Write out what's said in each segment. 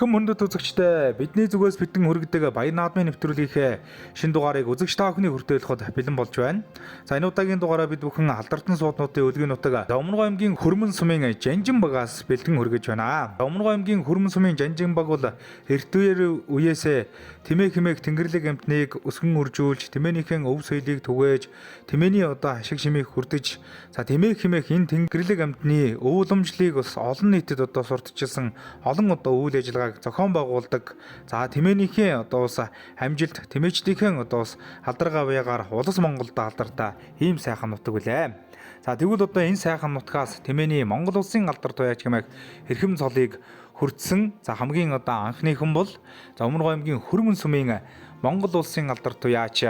Эрхэм мөндөд үзэгчдээ бидний зүгээс битэн хүргэдэг Баяр наадмын нэвтрүүлгийнхээ шинэ дугаарыг үзэгч та бүхний хүртээлэхэд бэлэн болж байна. За энэ удаагийн дугаараа бид бүхэн Алдартан сууднуудын өлгийн нутаг Домргоо аймгийн Хүрмэн сумын Жанжин багаас бэлэн хүргэж байна. Домргоо аймгийн Хүрмэн сумын Жанжин баг бол эртвэр үеэсээ тэмээ хэмээх Тэнгэрлэг амьтныг өсгөн үржүүлж, тэмээнийхэн өв соёлыг түгээж, тэмээний одоо ашиг шимийг хүрдэж, за тэмээ хэмээх энэ Тэнгэрлэг амьтны өвөлмжлийг бас олон нийтэд одоо сурталчилсан олон одоо үйл ажиллагааг зохион байгуулдаг. За тэмээнийхээ одоо бас амжилт, тэмээчдийнхээ одоо бас алдаргаа баягаар улс Монголд алдартай ийм сайхан нутаг үлээ. За тэгвэл одоо энэ сайхан нутгаас тэмээний Монгол улсын алдар туяач хэмээх эрхэм цолыг хүртсэн. За хамгийн одоо анхныхан бол Домргоо аймгийн Хүрмэн сумын Монгол улсын алдар туяач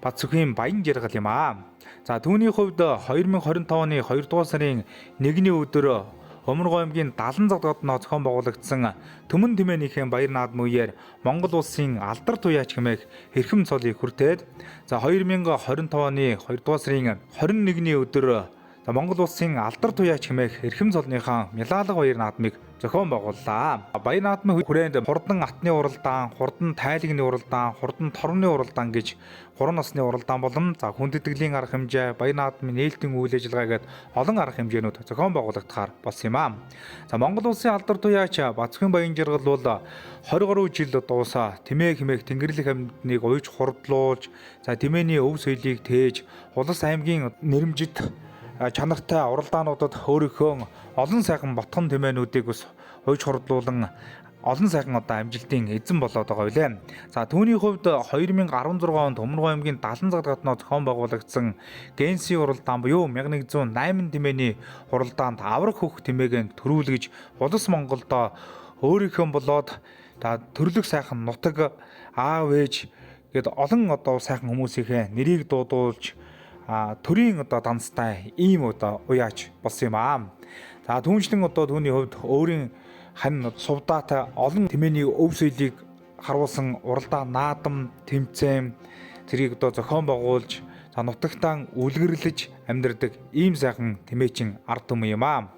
Бацүхийн Баян Жаргал юм аа. За түүний хувьд 2025 оны 2 дугаар сарын 1-ний өдөр Домргоо аймгийн 70 загдад зохион байгуулагдсан Төмөн тэмээнийхэн Баяр наадмын үеэр Монгол улсын алдар туяач хэмээх эрхэм цолыг хүртээд за 2025 оны 2 дугаар сарын 21-ний өдөр Монгол улсын алдар туяач хэмээх эрхэм цолныхаа Мялаалга баяр наадмыг зохион байгууллаа. Баяр наадмын хүрээнд хурдан атны уралдаан, хурдан тайлагны уралдаан, хурдан торгоны уралдаан гэж 3 насны уралдаан болон за хүндэтгэлийн арга хэмжээ, баяр наадмын нээлтийн үйл ажиллагаа гэд олон арга хэмжээнүүд зохион байгуулагдахаар болсон юм аа. За Монгол улсын алдар туяач Бацүхийн Баян Жаргал бол 20 гаруй жил дуусаа тэмээ хэмээх Тэнгэрлэг амьтныг уйж хурдлуулж, за тэмээний өв соёлыг тээж, улс аймгийн нэрэмжит чанартай уралдаануудад өөрийнхөө олон сайхан ботхон тэмээнүүдийг бас уйж хурдлуулан олон сайхан одоо амжилтын эзэн болоод байгаа билээ. За түүний хувьд 2016 онд Домргоо аймгийн 70 загдагтноо зохион байгуулагдсан Генси уралдаан буюу 1108 тэмээний уралдаанд авраг хөх тэмээг төрүүлгэж улс Монголдо өөрийнхөө болоод төрлөх сайхан нутаг аав ээж гэд олон одоо сайхан хүмүүсийнхээ нэрийг дуудуулж төрийн одоо данстай ийм одоо уяач болсон юм аа. За түүнчлэн одоо түүний хувьд өөрийн хань сувдаатай олон тэмээний өв соёлыг харуулсан уралдаан наадам тэмцээн тэрийг одоо зохион байгуулж за нутагтаа үлгэрлэж амьдардаг ийм сайхан тэмээчин ард түмэн юм аа.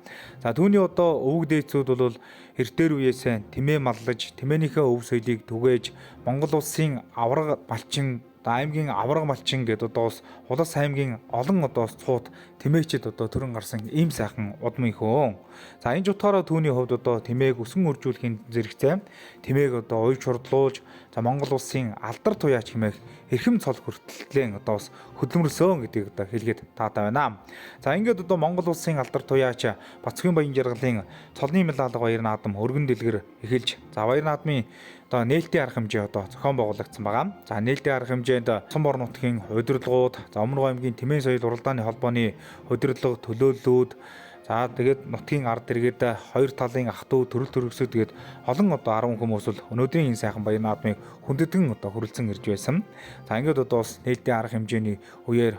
За түүний одоо өвөг дээдсүүд бол эртээр үеэсээ тэмээ маллаж тэмээнийхээ өв соёлыг түгээж Монгол улсын авраг малчин аймгийн авраг малчин гэдэг одоо улс аймгийн олон одоо цууд тэмээчд одоо төрөн гарсан ийм сайхан удмын хөөн. За энэ жутгаараа түүний хувьд одоо тэмээг өсгөн үржүүлэхийн зэрэгцээ тэмээг одоо уйж хурдлуулж за Монгол улсын алдар туяач хэмээх эрхэм цол хүртэлтлэн одоо бас хөдөлмөрлсөн гэдгийг одоо хэлгээд таатай байна. За ингээд одоо Монгол улсын алдар туяач Бацүхийн Баян Жаргалын цолны Мялаалга баяр наадам өргөн дэлгэр эхэлж за баяр наадмын одоо нээлтийн арга хэмжээ одоо зохион байгуулагдсан байгаа. За нээлтийн арга хэмжээнд Сон бор нутгийн удирдлагууд, за Домргоо аймгийн Тэмээ соёл уралдааны холбооны удирдлага төлөөллүүд, за тэгээд нутгийн ард иргэд хоёр талын ах トゥ төрөл төрөсөд тэгээд олон одоо 10 хүмүүс бол өнөөдрийн энэ сайхан баяр наадмыг хүндэтгэн одоо хүрэлцэн ирж байсан. За ингээд одоо бас нээлтийн арга хэмжээний үеэр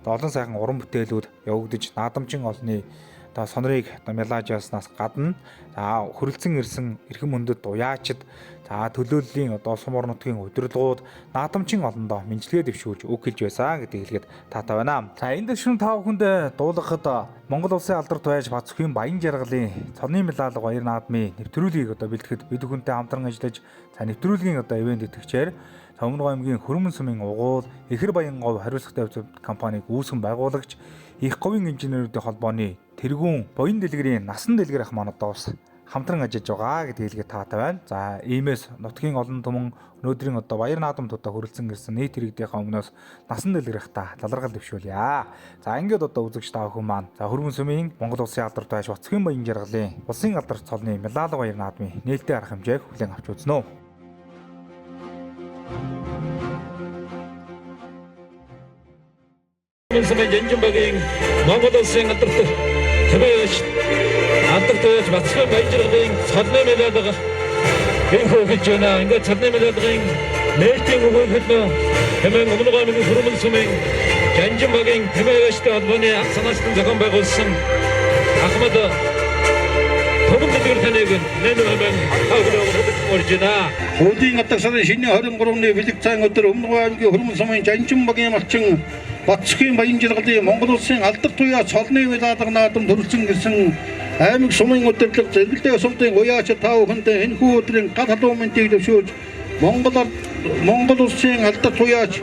олон сайхан уран бүтээлүүд явагдаж наадамчин олны одоо сонорыг одоо мялаажааснаас гадна за хүрэлцэн ирсэн эрхэм мөндөд уяачид за төлөөллийн одоо Сум бор нутгийн удирдлагууд наадамчин олондоо мэдлэгээ дэвшүүлж үг хэлж байсан гэдгийг хэлгээд таатай байна. За энэ дэвшин та бүхэнд дуулгахад Монгол улсын алдар туяач Бацүхийн Баян Жаргалын цолны Мялаалга баяр наадмын нэвтрүүлгийг одоо бэлтгэхэд бид бүхэнтэй хамтран ажиллаж за нэвтрүүлгийн одоо ивент итгэгчээр Домргоо аймгийн Хүрмэн сумын угуул Ихэр Баян говь хариуцлагатай хувьцат компаниг үүсгэн байгуулагч Их говийн инженеруудын холбооны тэргүүн буян дэлгэрийн насан дэлгэр ах маань одоо бас хамтран ажиллаж байгаа гэдгийг хэлгээд таатай байна. За иймээс нутгийн олон түмэн өнөөдрийн одоо баяр наадамд одоо хүрэлцэн ирсэн нийт иргэдийнхээ өмнөөс насан дэлгэр ахта талархал дэвшүүлье. За ингээд одоо үзэгч та бүхэн маань за Хүрмэн сумын Монгол улсын алдар туяач Бацүхийн Баян Жаргалын улсын алдар цолны Мялаалга баяр наадмын нээлттэй арга хэмжээг хүлээн авч үзнэ. Сумын Жанжин багийн Монгол улсын алдар туяач Бацүхийн Баян Жаргалын цолны Мялаалга гэнхүү хэлж байна. Ингээд цолны Мялаалгын нээлтийн үгээр хэлнэ. Тэмээн Домргоо аймгийн Хүрмэн сумын Жанжин багийн тэмээгчтэй холбооны ах санаачлан зохион байгуулсан Ахмад Төмөн дэлгэр таныг нэмэн орж байна. Өдийн атар сарын шинэ 23-ны бэлэг цайн өдөр Домргоо аймгийн Хүрмэн сумын Жанжин багийн малчин Бацүхийн Баян Жаргалын Монгол улсын алдар туяач цолны Мялаалга наадам төрөлцөн ирсэн аймаг сумын удирдлага зэрэгэлдээ сумын уяач тав хүнтэй энэхүү өдрийн гал халуун мэндийг дэвшүүлж Монгол улсын алдар туяач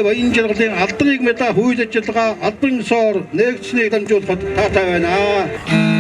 Баян жаргалын алдрыг мэдээ хууль ажиллагаа албан ёсоор нээгдсэнийг дамжуулахад таатай байна.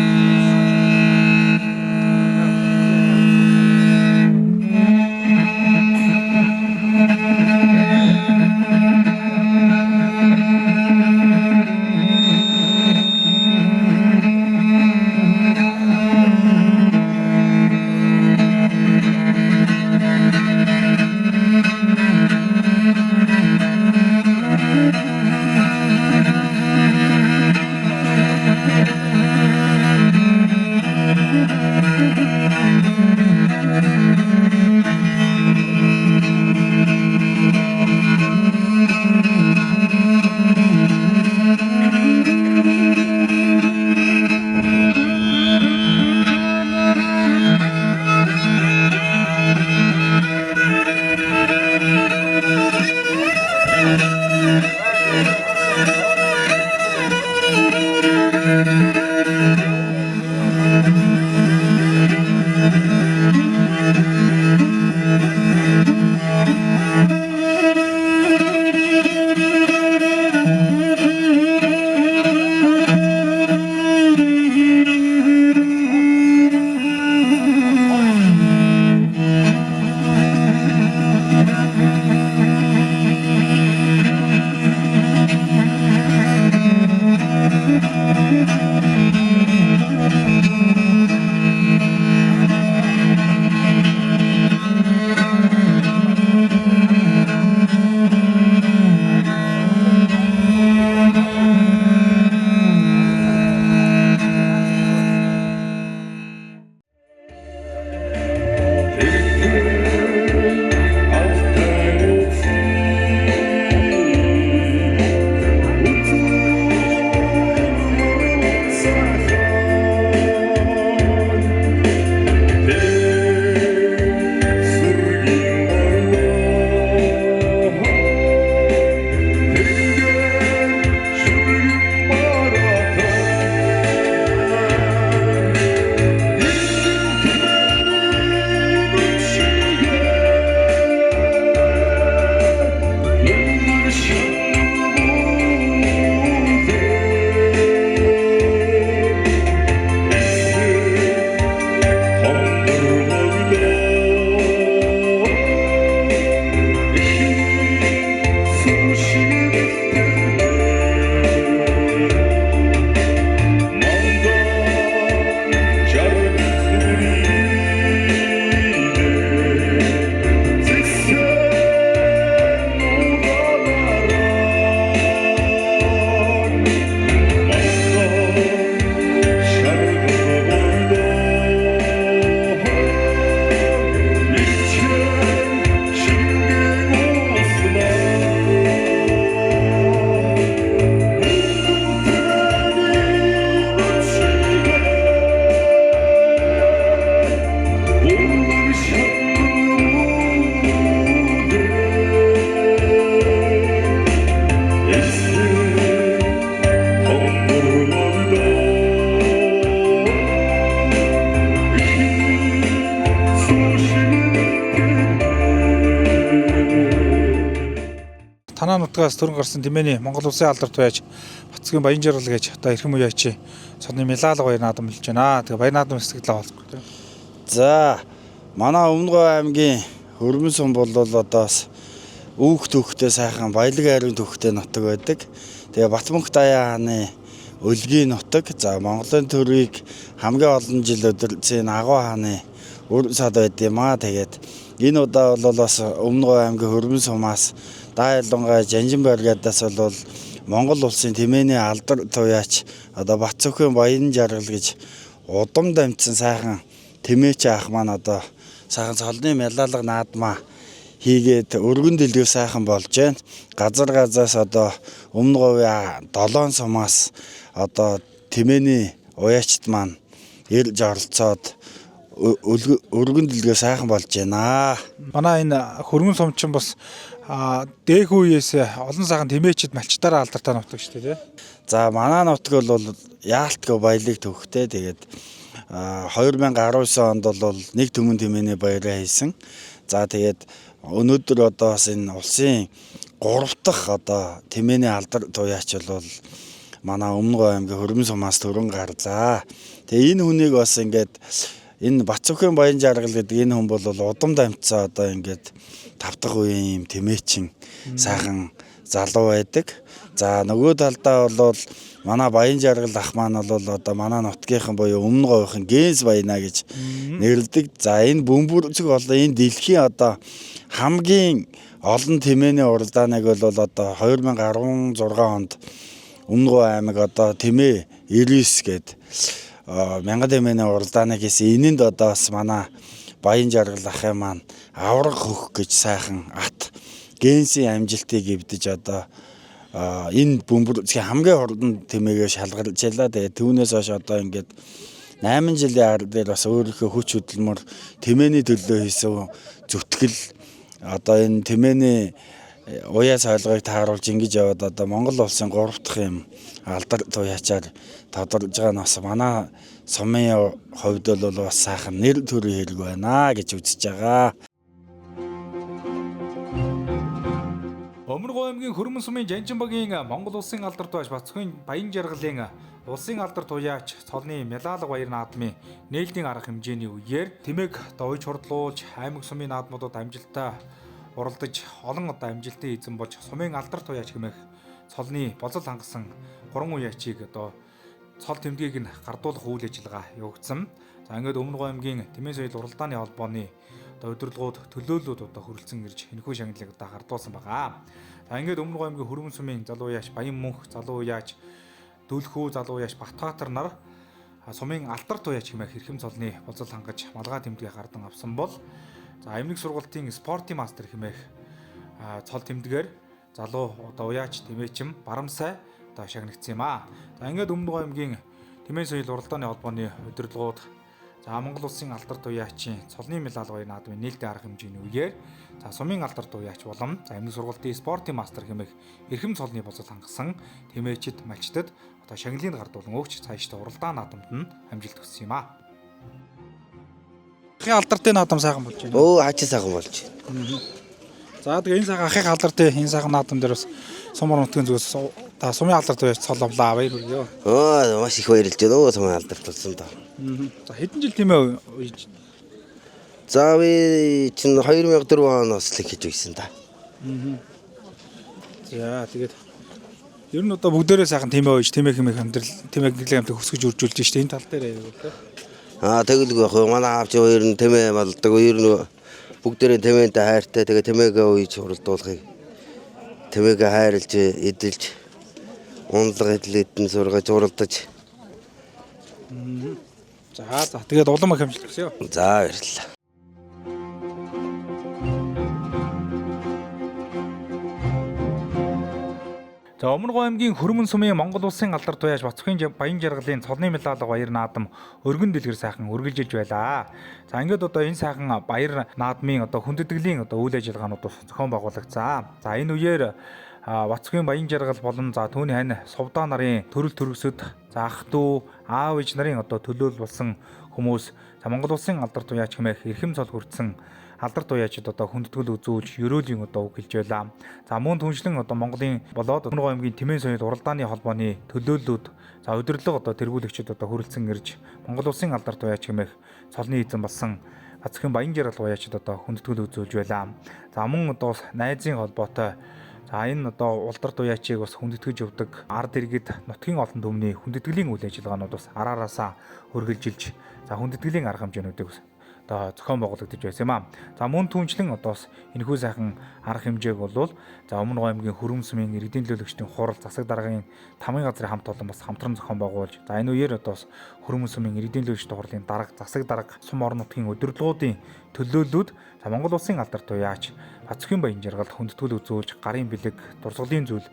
Танаа нутгаас төрөн гарсан Тэмээний Монгол Улсын алдар туяач Бацгийн Баян жаргал гэж одоо эрхэм уяачи содны Милаал Баяр наадам хэлж байна. Тэгээ Баяр наадам сэтгэлээ олцгоо. За манай Өмнөгов аймгийн Хөрмөн сум бол одоос үүх төвхтэй сайхан баялаг айрын төвхтэй нутаг байдаг. Тэгээ Батмөнх Даяа хааны өлгийн нутаг. За Монголын төрийг хамгийн олон жил өдөрцөн Агуу хааны өрн сад байд юм аа. Тэгээд энэ удаа бол бас Өмнөгов аймгийн Хөрмөн сумаас Даялангай Жанжинбайр гадаас бол Монгол улсын Тэмээний алдар туяач одоо Бацөөхөн Баян жаргал гэж удам дамжсан сайхан Тэмээч ах маань одоо сайхан цолны мялалга наадмаа хийгээд өргөн дэлгүүр сайхан болж байна. Газар газаас одоо Өмнөговын 7 сумаас одоо Тэмээний уяачт маань ирж оролцоод өргөн дэлгөө сайхан болж байна. Манай энэ хөрмөн сум чинь бас дээх үеэс олон сайхан тэмээчд малчтаараа алдартай нутаг шүү дээ. За манай нутаг бол яалтгүй баялаг төвхтэй. Тэгээд 2019 онд бол нэг төмөн тэмээний баяраа хийсэн. За тэгээд өнөөдөр одоо бас энэ улсын 3 дахь одоо тэмээний алдар туяач бол манай Өмнөг аймгийн Хөрмөн сумаас төрөн гарлаа. Тэгээ энэ хүнийг бас ингээд энэ Бацүхэн Баян Жаргал гэдэг энэ хүн бол удам дамжцаа одоо ингээд 5 дахь үеийн юм тэмээчин сайхан залуу байдаг. За нөгөө талдаа бол манай Баян Жаргал ах маань бол одоо манай нутгийнхан буюу Өмнөг говийн Гэнс Баяна гэж нэрлэдэг. За энэ бөмбөрцөг бол энэ дэлхийн одоо хамгийн олон тэмээний уралдааныг бол одоо 2016 онд Өмнөг аймаг одоо тэмээ 99 гээд мянган тэмээний уралдааныг хийсэн. Энэнд одоо бас манай Баян Жаргал ахын маань авраг хөх гэж сайхан ат Гэнсийн амжилтыг эвдэж одоо энэ бөмбөрцгийн хамгийн хурдан тэмээгээ шалгарлаж ялаа. Тэгээ түүнээс хойш одоо ингээд 8 жилийн ар дээр бас өөрийнхөө хүч хөдөлмөр тэмээний төлөө хийсэн зүтгэл одоо энэ тэмээний уяа сойлгыг тааруулж ингэж яваад одоо Монгол улсын 3 дахь юм алдар туяачаар тодорж байгаа нь бас манай сумын хувьд бол бас сайхан нэр төрийн хэрэг байна гэж үзэж байгаа. Өмнөг аймгийн Хөрмөн сумын Жанжинбагийн Монгол улсын алдар туяач Бацүхэн Баян Жаргалын улсын алдар туяач цолны Мялалга баяр наадмын нээлтийн арга хэмжээний үеэр тэмээг дойж хурдлуулж аймаг сумын наадмуудад амжилттай уралдаж олон одоо амжилтын эзэн болж сумын алдар туяач хэмээх цолны болол хангасан 3 уяачийг одоо цол тэмдгийг нь гардуулах үйл ажиллагаа явагдсан. За ингээд Өмнөг аймгийн Тэмээ соёл уралдааны холбооны одоо удирдлагууд төлөөллүүд одоо хүрэлцэн ирж энэхүү шагналыг одоо гардуулсан байгаа. За ингээд Өмнөг аймгийн Хөрмөн сумын залуу уяач Баян Мөнх, залуу уяач Дөлхүү, залуу уяач Батбаатар нар сумын алдар туяач хэмээх эрхэм цолны болол хангаж малгай тэмдгээ гардан авсан бол за аймаг сургуулийн спортын мастер хэмээх цол тэмдгээр залуу одоо уяач тэмээчим Барамсай одоо шагнагдсан юм аа. За ингээд Өмнөг аймгийн Тэмээ соёл уралдааны холбооны удирдлагууд за Монгол улсын алдар туяачийн цолны Мялалга баяр наадмын нээлтийн арга хэмжээний үеэр за сумын алдар туяач болон за аймаг сургуулийн спортын мастер хэмээх эрхэм цолны болол хангасан тэмээчд малчдад одоо шагналыг гардуулан өгч цаашдаа уралдаан наадамд нь амжилт хүссэн юм аа. Ахын алдартын наадам сайхан болж байна. Өө хачаа сайхан болж байна. За тэгээ энэ сайхан ахын алдартын энэ сайхан наадам дээр бас сумар нутгийн зүгээс та сумын алдарт байж цолловлаа баяр хүргэе. Оо маш их баярлж байна. Өө сумын алдарт болсон да. За хэдэн жил тэмээ үйж? За би чинь 2004 оноос л хийж үйсэн да. За тэгээд ер нь одоо бүгдээрээ сайхан тэмээ үйж тэмээ хэмээх амьдрал тэмээ гэрлэг амтыг хөсгөж үржүүлж штэ энэ тал дээр яг үү. Тэгэлгүй яг манай аав чи хоёр нь тэмээ малдаг. Хоёр нь бүгдээрээ тэмээтэй хайртай. Тэгээ тэмээгээ үйж уралдуулахыг тэмээгээ хайрлж эдэлж унлага эдлэдэн сургаж уралдаж. За тэгээд улам их амжилт хүсье. За баярлалаа. За Өмнөг аймгийн Хөрмөн сумын Монгол улсын алдар туяач Бацүхэн Баян Жаргалын цолны Мялалга баяр наадам өргөн дэлгэр сайхан үргэлжилж байлаа. За ингээд одоо энэ сайхан баяр наадмын одоо хүндэтгэлийн одоо үйл ажиллагаанууд зохион байгуулагцсан. За энэ үеэр Бацүхэн Баян Жаргал болон за түүний хань Сувдаа нарын төрөл төрөсөд за ах дүү аав ээж нарын одоо төлөөлөл болсон хүмүүс за Монгол улсын алдар туяач хэмээх эрхэм цол хүртсэн алдар туяачид одоо хүндэтгэл үзүүлж ерөөлийн одоо үг хэлж байлаа. За мөн түншлэн одоо Монголын болоод Өмнөг аймгийн Тэмээ соёл уралдааны холбооны төлөөллүүд за удирдлага одоо тэргүүлэгчид одоо хүрэлцэн ирж Монгол улсын алдар туяач хэмээх цолны эзэн болсон Бацүхэн Баян Жаргал уяачид одоо хүндэтгэл үзүүлж байлаа. За мөн одоо найзын холбоотой за энэ одоо улдар туяачийг бас хүндэтгэж явдаг ард иргэд нутгийн олон түмний хүндэтгэлийн үйл ажиллагаанууд бас араараасаа үргэлжилж за хүндэтгэлийн арга хэмжээнүүдийг одоо зохион байгуулагдаж байсан юм аа. За мөн түнчлэн одоо бас энэхүү сайхан арга хэмжээг болвол за Өмнөг аймгийн Хөрмөн сумын иргэдийн төлөөлөгчдийн хурал засаг даргын тамгын газрын хамт олон бас хамтран зохион байгуулж за энэ үеэр одоо бас Хөрмөн сумын иргэдийн төлөөлөгчдийн хурлын дарга засаг дарга сум орон нутгийн удирдлагуудын төлөөллүүд за Монгол улсын алдар туяач Бацүхэн Баян Жаргал хүндэтгэл үзүүлж гарын бэлэг дурсгалын зүйл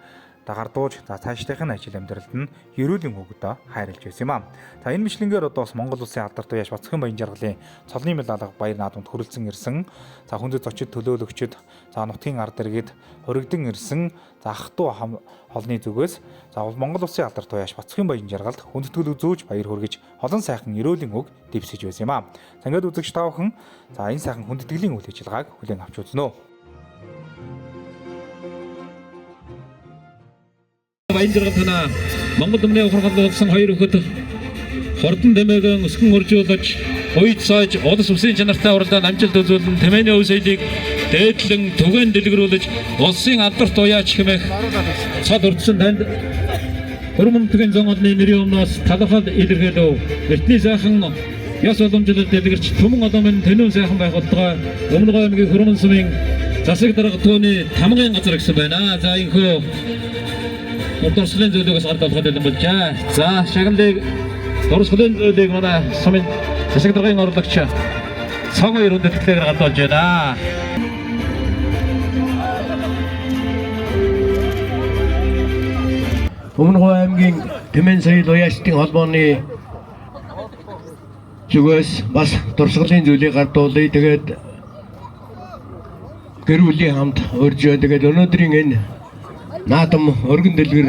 дагардууж за цаашлахын ажил амьдралд нь ерөөлийн өгдөө хайрлж байсан юм аа. За энэ мэтлэнгээр одоо бас Монгол улсын алдарт туяаш Бацхан баян жаргалын цолны медаль баяр наадамд хүрэлцэн ирсэн. За хүндэт зочид төлөөлөгчд за нутгийн ард иргэд хоригдон ирсэн. За ах トゥ холны зүгээс за Монгол улсын алдарт туяаш Бацхан баян жаргалд хүндэтгэл үзүүлж баяр хүргэж олон сайхан ерөөлийн үг дэвсэж байсан юм аа. За ингээд үзэгч та бүхэн за энэ сайхан хүндэтгэлийн үйл ажиллагааг хүлээн авч үзнэ. баян жаргал танаа Монгол өмнө ухрахад болсон хоёр хүүхэд хордон тэмээгэн өсгөн хуржуулж уйд сойж улс улсын чанартай уралдаанд амжилт үзүүлэн тэмээний өв соёлыг дээдлэн түгээн дэлгэрүүлж улсын алдарт уяач хэмээх цад урдсан танд хөрмөнтгийн зон олны нэрийн өмнөөс талархал илэрхийлв. Эртний сайхан яс уламжлалт дэлгэрч түмэн олон тэнүүн сайхан байх болтугай өмнө аймгийн хөрмөн сумын засаг дарга төвний тамгын газар гэсэн байна. За энэхүү Дурсгалын зөвлөгөөс гард болгоод байлан болжээ. За шагналыг дурсгалын зөвлөгөөг манай сумын засаг даргын орлогч цаг хоёр хүндэтгэлээр гард болж байна. Өмнө аймгийн Тэмэн соёл уяачдын холбооны зүгээс бас дурсгалын зүйлийг гардуулъя. Тэгээд гэр бүлийн хамт урьж тэгээд өнөөдрийн энэ наадам өргөн дэлгэр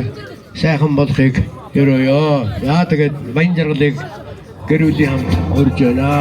сайхан болохыг ерөөё. Яа тэгээд баян жаргалыг гэр бүлийн хамт урьж байна.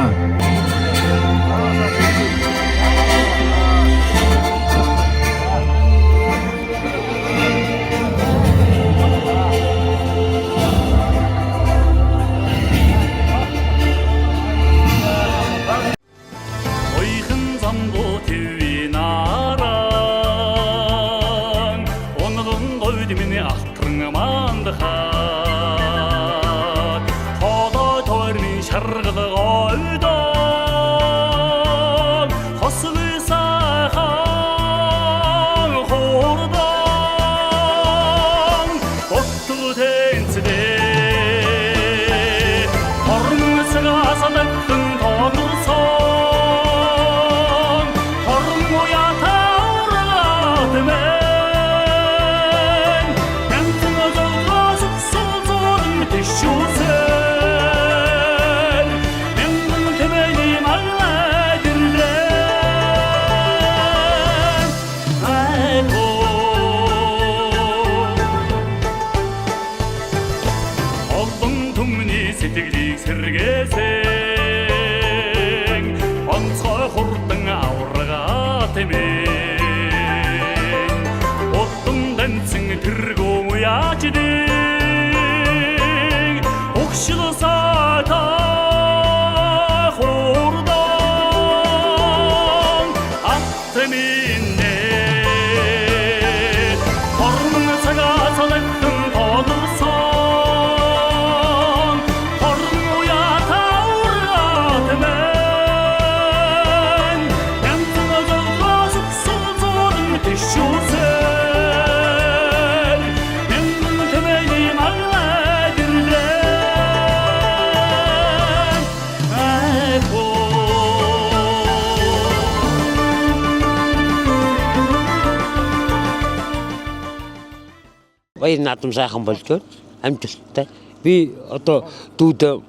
Баяр наадам сайхан болж байна. Амжилттай. Би одоо дүүд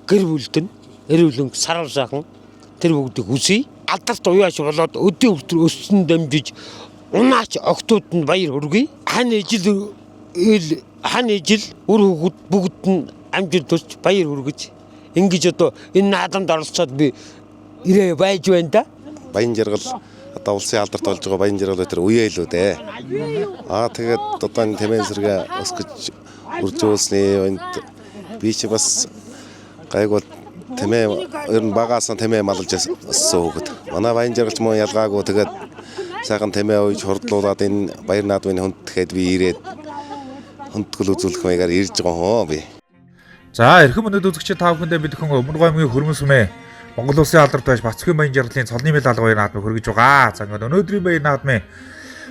гэр бүлд нь эрүүлэн сарал сайхан тэр бүгдийг үсэе. Алдарт уяач болоод өдөө өвтөр өссөн дамжиж унаач октод нь баяр хүргэе. Хань ижил үр хөвгүүд бүгд нь амжилт төрж баяр хүргэж ингэж одоо энэ наадамд оролцоод би ирээ байж байна да. Баян жаргал одоо улсын алдарт болж байгаа баян жаргал өтер үеэ илүү дээ. Тэгээд одоо энэ тэмээн сэргээ өсгөж үржүүлсний энд би чи бас гайгүй тэмээ ер нь багаасан тэмээ малж өссөн хөвгөд. Манай баян жаргалч мөн ялгаагүй тэгээд сайхан тэмээ ууж хурдлуулад энэ баяр наадмын хүндтэхэд би ирээд хүндтгэл үзүүлэх маягаар ирж байгаа хөө би. За эрхэм өнөд үзэгчид та бүхэндээ мэдхэн өмнө гомгийн хөрмөн сүмээ Монгол улсын алдарт байж Бацхан баян жаргалын цолны медаль баяр наадмыг хүргэж байгаа. За ингээд өнөөдрийн баяр наадмын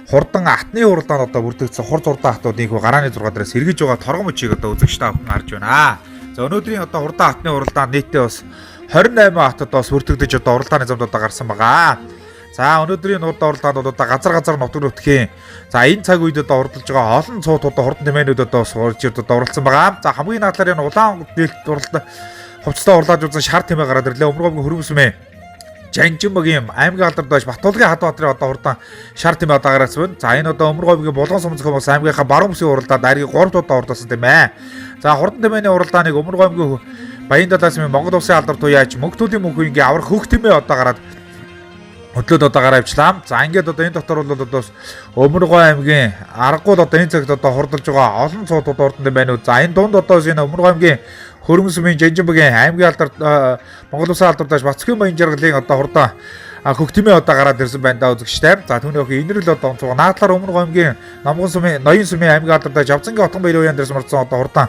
хурдан атны уралдаанд одоо бүрдэгдсэн хур зурдан атуудыг гарааны 6 дээрээс сэргэж байгаа торгон мөчийг одоо үзэгч та бүхэн харж байна. За өнөөдрийн одоо хурдан атны уралдаанд нийтдээ бас 28 атад бас бүрдэгдэж одоо уралдааны замд одоо гарсан байгаа. За өнөөдрийн нуудаа уралдаанд бол одоо газар нутаг нутгийн за энэ цаг үед одоо уралдаж байгаа олон цууд одоо хурдан тэмээнүүд одоо сурж одоо уралдсан байгаа. За хамгийн наадлаар энэ улаан дээлт уралдаа хувцастай урлааж үзэн шар тэмээ гараад ирлээ. Өмөргөмгийн хөрмөсмэ Жанжинбагийн аймгийн алдарт байж Батулгын Хадбаатарын одоо хурдан шар тэмээ одоо гараасан. За энэ одоо Өмөргөмгийн Булган сумцхан бас аймгийнхаа баруун бүсийн уралдаанд ариг 3 удаа уралдсан тийм ээ. За хурдан тэмээний уралдааныг Өмөргөмгийн Баян далайн Монгол улсын алдарт туяач мөнхтөлийн мөнхөгийн аврах хөх тэмээ одоо гараад хөдлөөд одоо гараа авчлаа. За ингээд одоо энэ дотор бол одоо Өмөргөө аймгийн аргагүй одоо энэ цагт одоо хурдалж байгаа олон цуудууд урдан байна уу. За энэ дунд одоо энэ Өмөргөө аймгийн Хөрмөсмийн Жанжинбагийн аймгийн алдарт Монгол улсын алдарт Бацхан Баян жаргалын одоо хурдан хөх тэмээ одоо гараад ирсэн байна да үзэгчтэй. За түүний охин инэрл одоо онцгой наадлаар Өмөргөө аймгийн Намган сумын Ноён сумын аймгийн алдарт Жавзангийн Отгон баяр уян дээрс марцсан одоо хурдан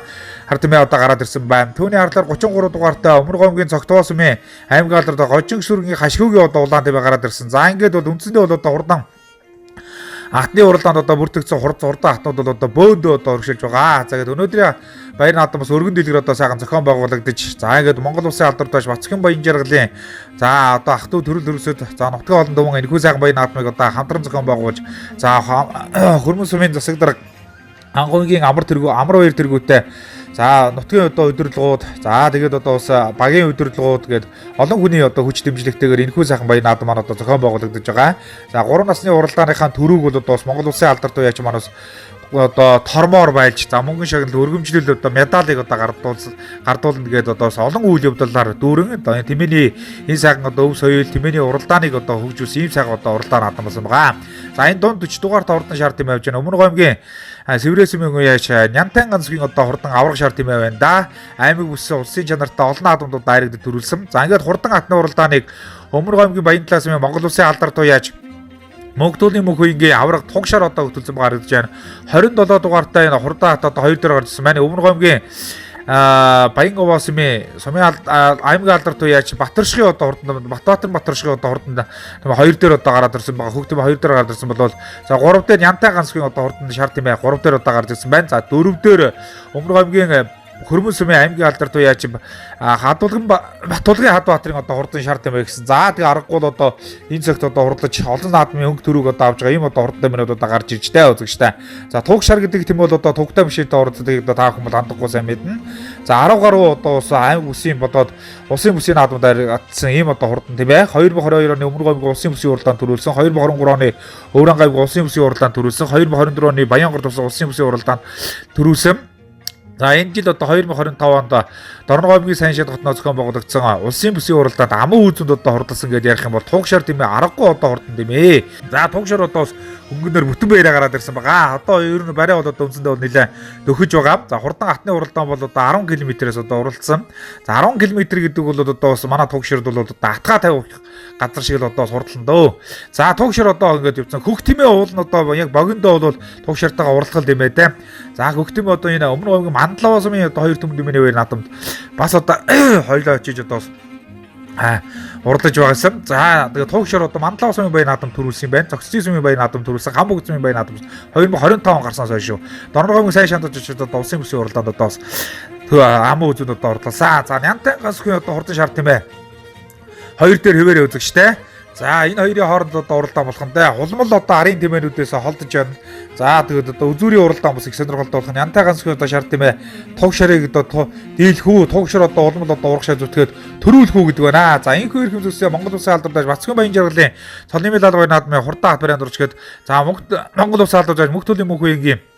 хар тэмээ одоо гараад ирсэн байна. Түүний харлаар 33 дугаартай Өмөргөө аймгийн Цогтгоо сумын аймгийн алдарт Гожин сүргийн Хашгиугийн одоо улаан тэмээ гараад ирсэн. За ингээд бол үндсэндээ бол одоо хурдан Атны уралдаанд одоо бүртгэгдсэн хурдан атнууд бол одоо бөөндөө одоо өргөжлж байгаа. За ингээд өнөөдрийн баяр наадам бас өргөн дэлгэр одоо сайхан зохион байгуулагдаж за ингээд Монгол улсын алдарт байж Бацхан Баян жаргалын за одоо ах トゥ төрөл төрөсөд за нутгийн олон дөвөн энэхүү сайхан баяр наадмыг одоо хамтран зохион байгуулж за Хөрмөн сумын засаг дарга Ангуйгийн амар баяр тэргүүтэй за нутгийн одоо удирдлагууд за тэгээд одоо бас багийн удирдлагууд гээд олон хүний одоо хүч дэмжлэгтэйгээр энэхүү сайхан баяр наадам маань одоо зохион байгуулагдаж байгаа. За 3 насны уралдааныхаа төрүүг бол одоо бас Монгол улсын алдарт туяач манаас одоо тормоор байлж за мөнгөн шагналд өргөмжлөл одоо медалийг одоо гардуулна гээд одоо бас олон үйл явдлаар дүүрэн одоо тэмээний энэ сайхан одоо өв соёл тэмээний уралдааныг одоо хөгжүүлсэн ийм сайхан одоо уралдаан наадам болсон байгаа. За энэ дунд 40 дугаар хурдан шар тэмээ явж байна. Өмнө аймгийн Сэврэсмийн үеяч Нянтан ганцгийн одоо хурдан аврах шар тэмээ байна да. Аймаг бүсээ улсын чанартай олон наадамдууд дайрагдж төрүүлсэн. За ингээд хурдан атны уралдааныг Өмнө аймгийн Баян талаас Монгол улсын алдарт туяач Мөнхтөлийн мөнхөгийн аврах туг шар одоо хөтөлсөн байгаа гэж байна. 27 дугаартай энэ хурдан хат одоо 2 дээр гарчсан байна. Өмнө аймгийн Баян Овоосмын сумын аймгийн алдарт туяач Батаршгийн одоо хурдан Батаршгийн одоо хурдан 2 дээр одоо гараад ирсэн байгаа. Хөг тэмээ 2 дээр гараад ирсэн бол за 3 дээр Нянтай ганцгийн одоо хурдан шар тэмээ 3 дээр одоо гарч ирсэн байна. За 4 дээр Өмнө аймгийн Хөрмөн сумын аймгийн алдарт туяач Батулгын Хадбаатарын одоо хурдан шар тэмээ гэсэн. За тэгээ аргагүй бол одоо энэ цагт одоо хурдлаж олон наадмын өнгө төрөг одоо авж байгаа ийм одоо хурдан тэмээнүүд одоо гарч ирж тэ үзэгчтэй. За туг шар гэдэг тийм бол одоо тугтай машинтай уралддаг одоо та хүмүүс хандахгүй сайн мэднэ. За 10 гаруй одоо ус аймаг бүсийн бодоод улсын бүсийн наадмаар атсан ийм одоо хурдан тийм ээ. 2022 оны Өмнө аймгийн улсын бүсийн уралдаанд төрүүлсэн. 2023 оны Өвран аймгийн улсын бүсийн уралдаанд төрүүлсэн. 2024 оны Баянгар тусгай улсын бүсийн уралдаанд төрүүлсэн. За энэ жил одоо 2025 онд Дорногов аймгийн сайн шат хотноо зохион байгуулагдсан улсын бүсийн уралдаанд аман үүзэнд одоо хурдалсан гэж ярих юм бол туг шар тэмээ аргагүй одоо хурдан тэмээ. За туг шар одоо өнгөнөр бүтэн баяраа гараад ирсэн байгаа. Одоо ер нь барай бол одоо үндсэндээ бол нэлээд дөхөж байгаа. За хурдан атны уралдаан бол одоо 10 км-ээс одоо уралдсан. За 10 км гэдэг бол одоо бас манай туг шард бол одоо атгаа тавих газар шиг л одоо сурталсан дөө. За туг шар одоо ингэж явцсан. Хөх тэмээ уул нь одоо яг богиндоо бол туг шартайгаа уралдах юм байна те. За хөх тэмээ одоо энэ Өмнө аймгийн Мандлаа сумын одоо 2 төмөн тэмээний баяр наадамд бас одоо хоёлоо очиж одоо уралдаж байгаасан. За тэгээ туг шар одоо Мандлаа сумын баяр наадам төрүүлсэн юм байна. Цогцлын сумын баяр наадам төрүүлсэн. Хамбог сумын баяр наадам 2025 гарснаас хойш шүү. Дорногов сайн шантаж очиж одоо улсын бүсийн уралдаанд одоо бас аман үзүүд одоо уралдсан. За Нянтай ганцгийн одоо хурдан шар тэмээ 2 дээр хэвээрээ үзэгчтэй. За энэ хоёрын хооронд одоо уралдаан болох нь хулмал одоо арын тэмээнүүдээс холдож байна. За тэгээд одоо үзүүрийн уралдаан бас их сонирхолтой болох нь Нянтай ганцгийн одоо шар тэмээ туг шарыг одоо дийлхүү туг шар одоо улмал одоо урах шар зүтгээд төрүүлэхүү гэдэг байна. За энэ хоёр хэм зүйлсээ Монгол улсын алдарт байж Бацхан Баян жаргалын цолны медаль баяр наадмын хурдан хат барианд урчгээд за Монгол улсын алдарт байж Мөнхтөлийн мөнхөгийн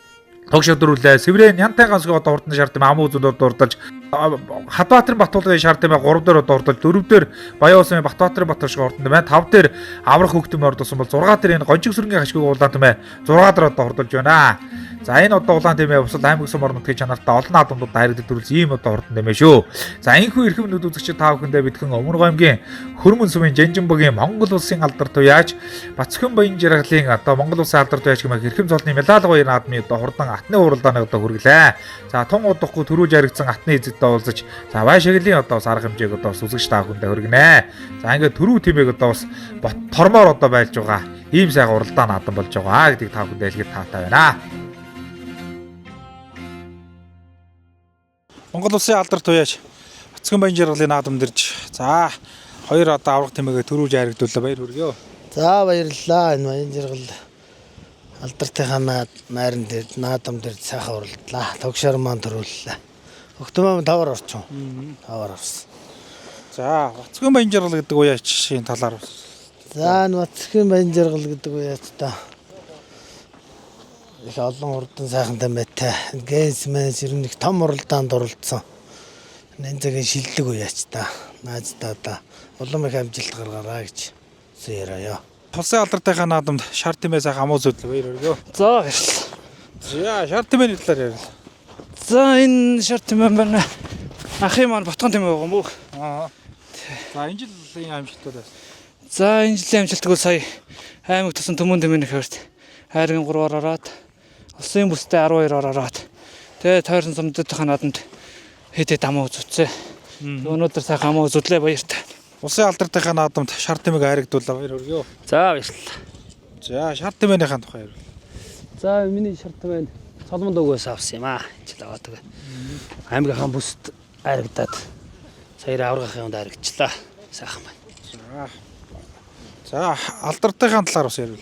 туг шар дөрүүлээ. Сэврэн Нянтай ганцгийн одоо хурдан шар тэмээ аман үзүүд урдаж Хадбаатарын Батулгын шар тэмээ 3 дээр одоо урдаж 4 дээр Баян улсын Батбаатарын Батаршиг хурдан тэмээ 5 дээр аврах хөх тэмээ ордсон бол 6 дээр энэ Гончиг сүргийн хашгиг улаан тэмээ 6 дээр одоо хурдалж байна. За энэ одоо улаан тэмээ бусад аймаг сум орнотгийн чанартай олон наадамдууд дайрагдж төрүүлсэн ийм одоо хурдан тэмээ шүү. За энэхүү эрхэмнүүд үзэгчид та бүхэндээ бидхэн Өмнө аймгийн Хөрмөн сумын Жанжинбагийн Монгол улсын алдарт туяач Бацхан Баян жаргалын одоо Монгол улсын алдарт туяач гэмээр эрхэм цолны медаль баяр наадмын одоо хурдан атны уралдааныг одоо хүргэлээ. За тун удахгүй төрүүлж яригдсан атны эзэдтэй уулзаж за бай шаглын одоо бас арга хэмжээг одоо бас үзэгч та бүхэндээ хүргэнэ. За ингээд төрүү тэмээг одоо бас тормоор одоо байлж байгаа. Ийм сайхан уралдаан наадам болж байгаа гэдгийг та бүхэндээ хэлгээд таатай байна. Монгол улсын алдарт туяач Бацхан Баян жаргалын наадамд ирж за хоёр одоо аврах тэмээгээ төрүүлж яригдууллаа баяр хүргэё. За баярлалаа. Энэ баян жаргал алдартай найран дээр наадам дээр сайхан уралдлаа. Тогшоор маань төрүүллээ. Өгтөмөө 5-аар орсон. 5-аар орсон. За Бацгийн баян жаргал гэдэг уяачийн талаар. За энэ Бацгийн баян жаргал гэдэг уяач та. Их олон урдан сайхан тамиатай. Гэнсмэнс ер нь их том уралдаанд оролцсон. Энэ цагийн шилдэг уяач та. Нааждаа та улам их амжилт гаргаарай гэж яриа. Улсын алдартай наадамд шар тэмээ сайхан амуу зөвлөө баяр өргөө. За баярлалаа. За шар тэмээний талаар ярил. За энэ шар тэмээ байна. Ахын маань Батган тэмээ байгаа юм уу? За энэ жилийн амжилтууд байна. За энэ жилийн амжилтг бол сая аймаг тусан төмөн тэмээний хөрт хайргийн 3-аар ороод улсын бүстэй 12-оор ороод тэгээ тойрон сумдуудын наадамд хэд амуу зүтсэ. Өнөөдөр сайхан амуу зүтлээ баяртай. Улсын алдартай наадамд шар тэмээг хайрагдуулаа баяр өргөө. За баярлалаа. За шар тэмээнийхэн тухай ярил. За миний шар тэмээ Соломон дөгөөс авсан юм аа. Жил аваад тэгээ аймгийнхаа бүст хайрагдаад сая аврагын хүнд хайрагчлаа. Сайхан байна. За алдартайхан талаар бас ярил.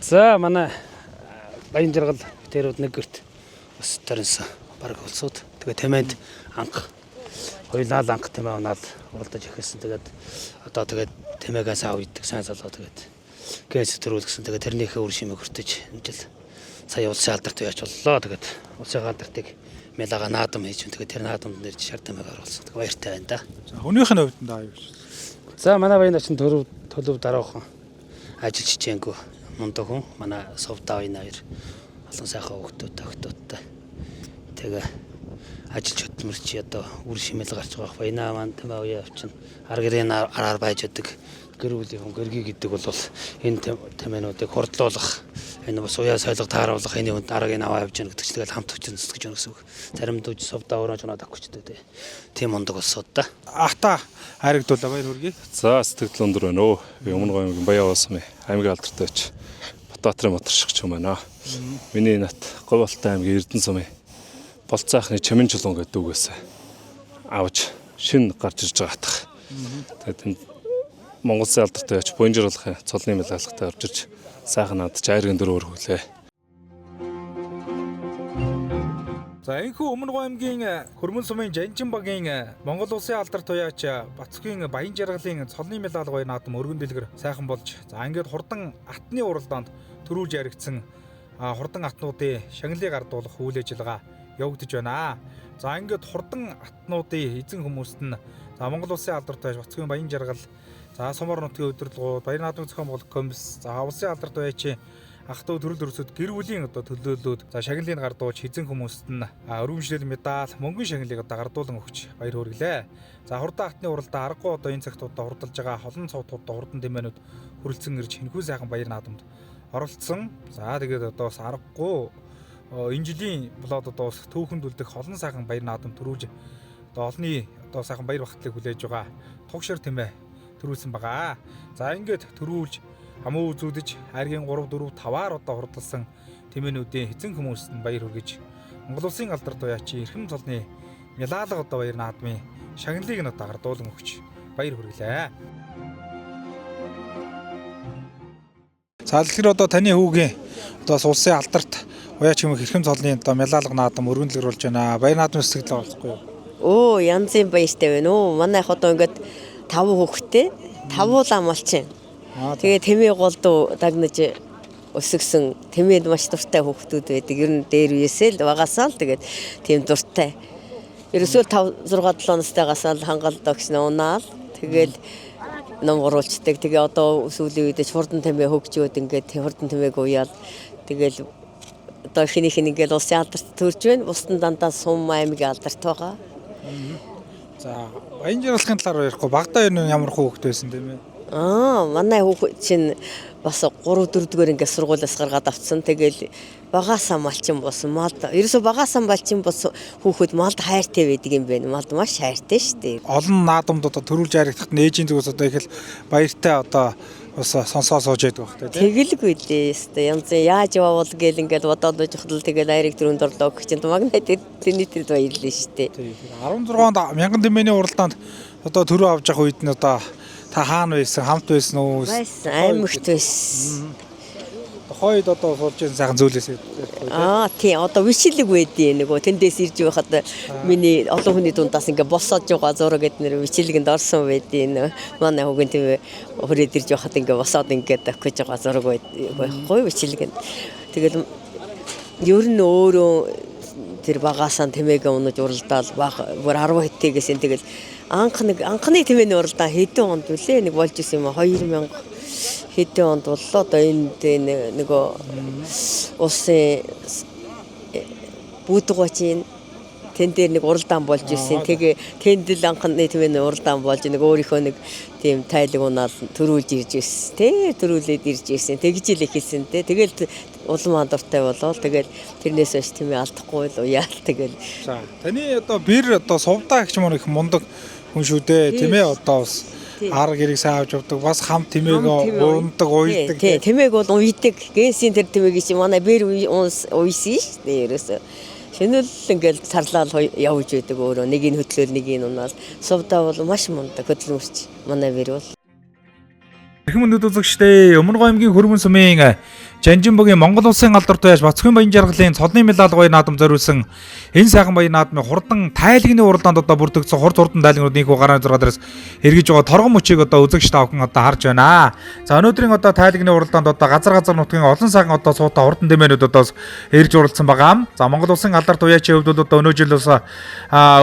За манай баян жаргал битэрүүд нэг гэрт бас төрөнсөн баг улсууд тэгээ тэмээнд анх хоёулаа анх тэмээ унаад уралдаж ихсэн. Тэгээд одоо тэгээд тэмээгээс авъядаг сайн залуу тэгээд гээс төрүүлгсэн. Тэгээд тэрнийхээ үр шимийг хүртэж энэ жил сая улсын алдарт яач боллоо. Тэгээд улсын алдартыг мэлага наадам хийж тэгээд тэр наадамд нэрж шар тэмээг оруулсан. Тэгээд баяртай байна да. За хүнийх нь хувьд даа юу? За манай баян начин төлөв дараахан ажил чичээнгүй мундаг хүн манай совдаа баян хоёр олон сайхан хөгтөөдтэй тэгээ ажилч хөдөлмөрч одоо үр шимэл гарч байгаа баянаа маань тэмээ уяа авчин аргэрийн араар байж байдаг гэр бүлийн хүн гэргий гэдэг бол энэ тэмээнүүдийг хурдлуулах энэ бас уяа соёлго тааруулах энэ хүнд аргыг аваа явж гэнэ гэдэг чинь тэгэл хамт хүчин зүтгэж гэнэ гэсэн үг. Зарим дүүж совдаа өөрөө ч унаад авчихдаг тий. Тийм мундаг болсоод да. Ахта хайрагдуулаа баяр хүргэе. За сэтгэл өндөр байна өө. Өмнө аймгийн Баян Улсын аймгийн алдартай Батбаатарын моторшигч юм байна. Миний нат Говьолтой аймгийн Эрдэнэ сумын Болцаахны Чимэн чулуун гэдэг үгээс авч шин гарч ирж байгаа атах. Тэгээд энэ Монгол Улсын алдартай буян жаргалын цолны медалтай орж ирж сайхан надад айргийн дөрөөр хүлээ. За энэхүү Өмнө аймгийн Хөрмөн сумын Жанжин багийн Монгол Улсын алдарт уяач Бацгийн баян жаргалын цолны медаль гоё наадам өргөн дэлгэр сайхан болж за ингээд хурдан атны уралдаанд төрүүлж яригдсан хурдан атнуудын шагналыг ардуулах үйл ажиллагаа явагдаж байна. За ингээд хурдан атнуудын эзэн хүмүүст нь за Монгол Улсын алдарт уяач Бацгийн баян жаргал за Сумар нутгийн удирдлагууд баяр наадмын зохион байгуулалт комисс за Улсын алдарт уяачийн ах トゥ төрөл төрөсөд гэр бүлийн одоо төлөөллүүд за шагналыг гардуулж эзэн хүмүүст нь өргөмжлөл медаль мөнгөний шагналыг одоо гардуулан өгч баяр хүргэлээ. За хурдан атны уралдаа аргагүй одоо энэ цагт одоо хурдалж байгаа холон цовдууд хурдан тэмээнүүд хүрэлцэн ирж хэнхүү сайхан баяр наадамд оролцсон. За тэгээд одоо бас аргагүй энэ жилийн болоод одоо бас түүхэнд үлдэх холон сайхан баяр наадам төрүүлж одоо олонний одоо сайхан баяр багтлыг хүлээж байгаа тугшир тэмээ төрүүлсэн байгаа. За ингээд төрүүлж хамуу үзүүлж хайргийн 3 4 5-аар одоо хурдалсан тэмээнүүдийн эзэн хүмүүст нь баяр хүргэж Монгол Улсын алдарт уяачийн эрхэм цолны мялаалга одоо баяр наадмын шагналыг нь одоо гардуулан өгч баяр хүргэлээ. За тэгэхээр одоо таны хүүгийн одоо улсын алдарт уяач юм эрхэм цолны одоо мялаалга наадам өргөн дэлгэрүүлж байна. Баяр наадмын сэтгэл оролцохгүй юу? Оо янзын баяртай байна уу. Манайх одоо ингээд 5 хүүхэдтэй 5 лам болчихно. Тэгээ тэмээ голдуу дагнаж өсгсөн тэмээд маш дуртай хүүхдүүд байдаг. Ер нь дээр үесээ л багасаа л тэгээд тийм дуртай. Ерөөсөө 5 6 7 настайгаас л хангалдаг шнэ унаал. Тэгээд ном оруулцдаг. Тэгээ одоо сүүлийн үед хурдан тэмээ хөгжөөд ингээд хурдан тэмээг уяал. Тэгэл одоо хинийх нь ингээд улсын алдарт төрж байна. Бусдын дандаа сум аймгийн алдарт байгаа. За баян жаргалын талаар ярихгүй багтаа ямар хүүхэд байсан тийм ээ? Манай хүүхэд чинь бас 3 4 дугаар ингээд сургуулиас гаргаад авцсан. Тэгэл багаасаа малчин болсон. Малд ерөөсө багаасаа малчин болсон хүүхэд малд хайртай байдаг юм байна. Малд маш хайртай шүү дээ. Олон наадамд одоо төрүүлж харагдахад нээжийн зүгээс одоо их л баяртай одоо бас сонсоо сууж байдаг байх тийм. Тэгэлгүй дээ. Янз яаж яваавал гээл ингээд бодоод байхад л тэгээд айрыг дөрөнд орлоо гэх чинь магнайт тэрний тэр баярлаа шүү дээ. 16 онд мянган тэмээний уралдаанд одоо төрөө авч явах үед нь одоо Та хаана байсан? Хамт байсан уу? Байсан, аймагт байсан. Хойд одоо сурж байгаа сайхан зүйлээс. Тийм одоо бичлэг байдیں۔ Нөгөө тэндээс ирж байхад миний олон хүний дундаас ингээ босоод байгаа зураг гэд нэр бичлэгэнд орсон байдیں۔ Манай хүүхэн тийм хүрээд ирж байхад ингээ босоод ингээ давхиж байгаа зураг байхгүй бичлэгэнд. Тэгэл ер нь өөрөө тэр багаасаа тэмээгээ унаж уралдаал бүр 10 хэдтэйгээс тэгэл анхны тэмээний уралдаан хэдэн онд үлээ нэг болж исэн юм 2000 хэдэн онд боллоо одоо энд нөгөө улсын бүүдгочийн тэн дээр нэг уралдаан болж исэн. Тэгээ тэнд л анхны тэмээний уралдаан болж нэг өөрийнхөө нэг тийм тайлаг унаал төрүүлж ирж ирсэн. Тэ төрүүлээд ирж ирсэн. Тэгж л ихэлсэн тэ. Тэгэл улам андууртай болоод тэгэл тэрнээс хойш тэмээ алдахгүй л уяал тэгэл. За таны одоо бэр одоо сувдаа гэх юм их мундаг хүн шүү дээ. Тийм ээ одоо бас ар гэрийг сайн авч явдаг. Бас хам тэмээг уундаг, уйдаг. Тийм тэмээг бол уйдаг. Гэнсийн тэр тэмээг чи манай бэр уйсан шүү дээ. Ерөөсөө шинэл ингээл сарлал явж байдаг өөрөө нэг нь хөтлөөл нэг нь унаал сувдаа бол маш мундаг хөдлөмөрч манай бэр бол. Эрхэм өнөд үзэгчдээ Өмнө Гоёмгийн Хөрмөн сумын Жанжинбогийн Монгол Улсын алдартай яж Бацхан баян жаргалын цолны медаль гоё наадам зориулсан энэ сайхан баян наадмын хурдан тайлагны уралдаанд одоо бүрдэгдсэн хурд хурдан тайлагнууд нийгүү гараа 6 дээрээс эргэж байгаа торгон мөчийг одоо үзэгч тавхан одоо харж байна. За өнөөдрийн одоо тайлагны уралдаанд одоо газар нутгийн олон сайхан одоо суута хурдан дэмэнүүд одоо эрж уралдсан байгаа. За Монгол Улсын алдарт уяачийн хувьд бол одоо өнөө жил бас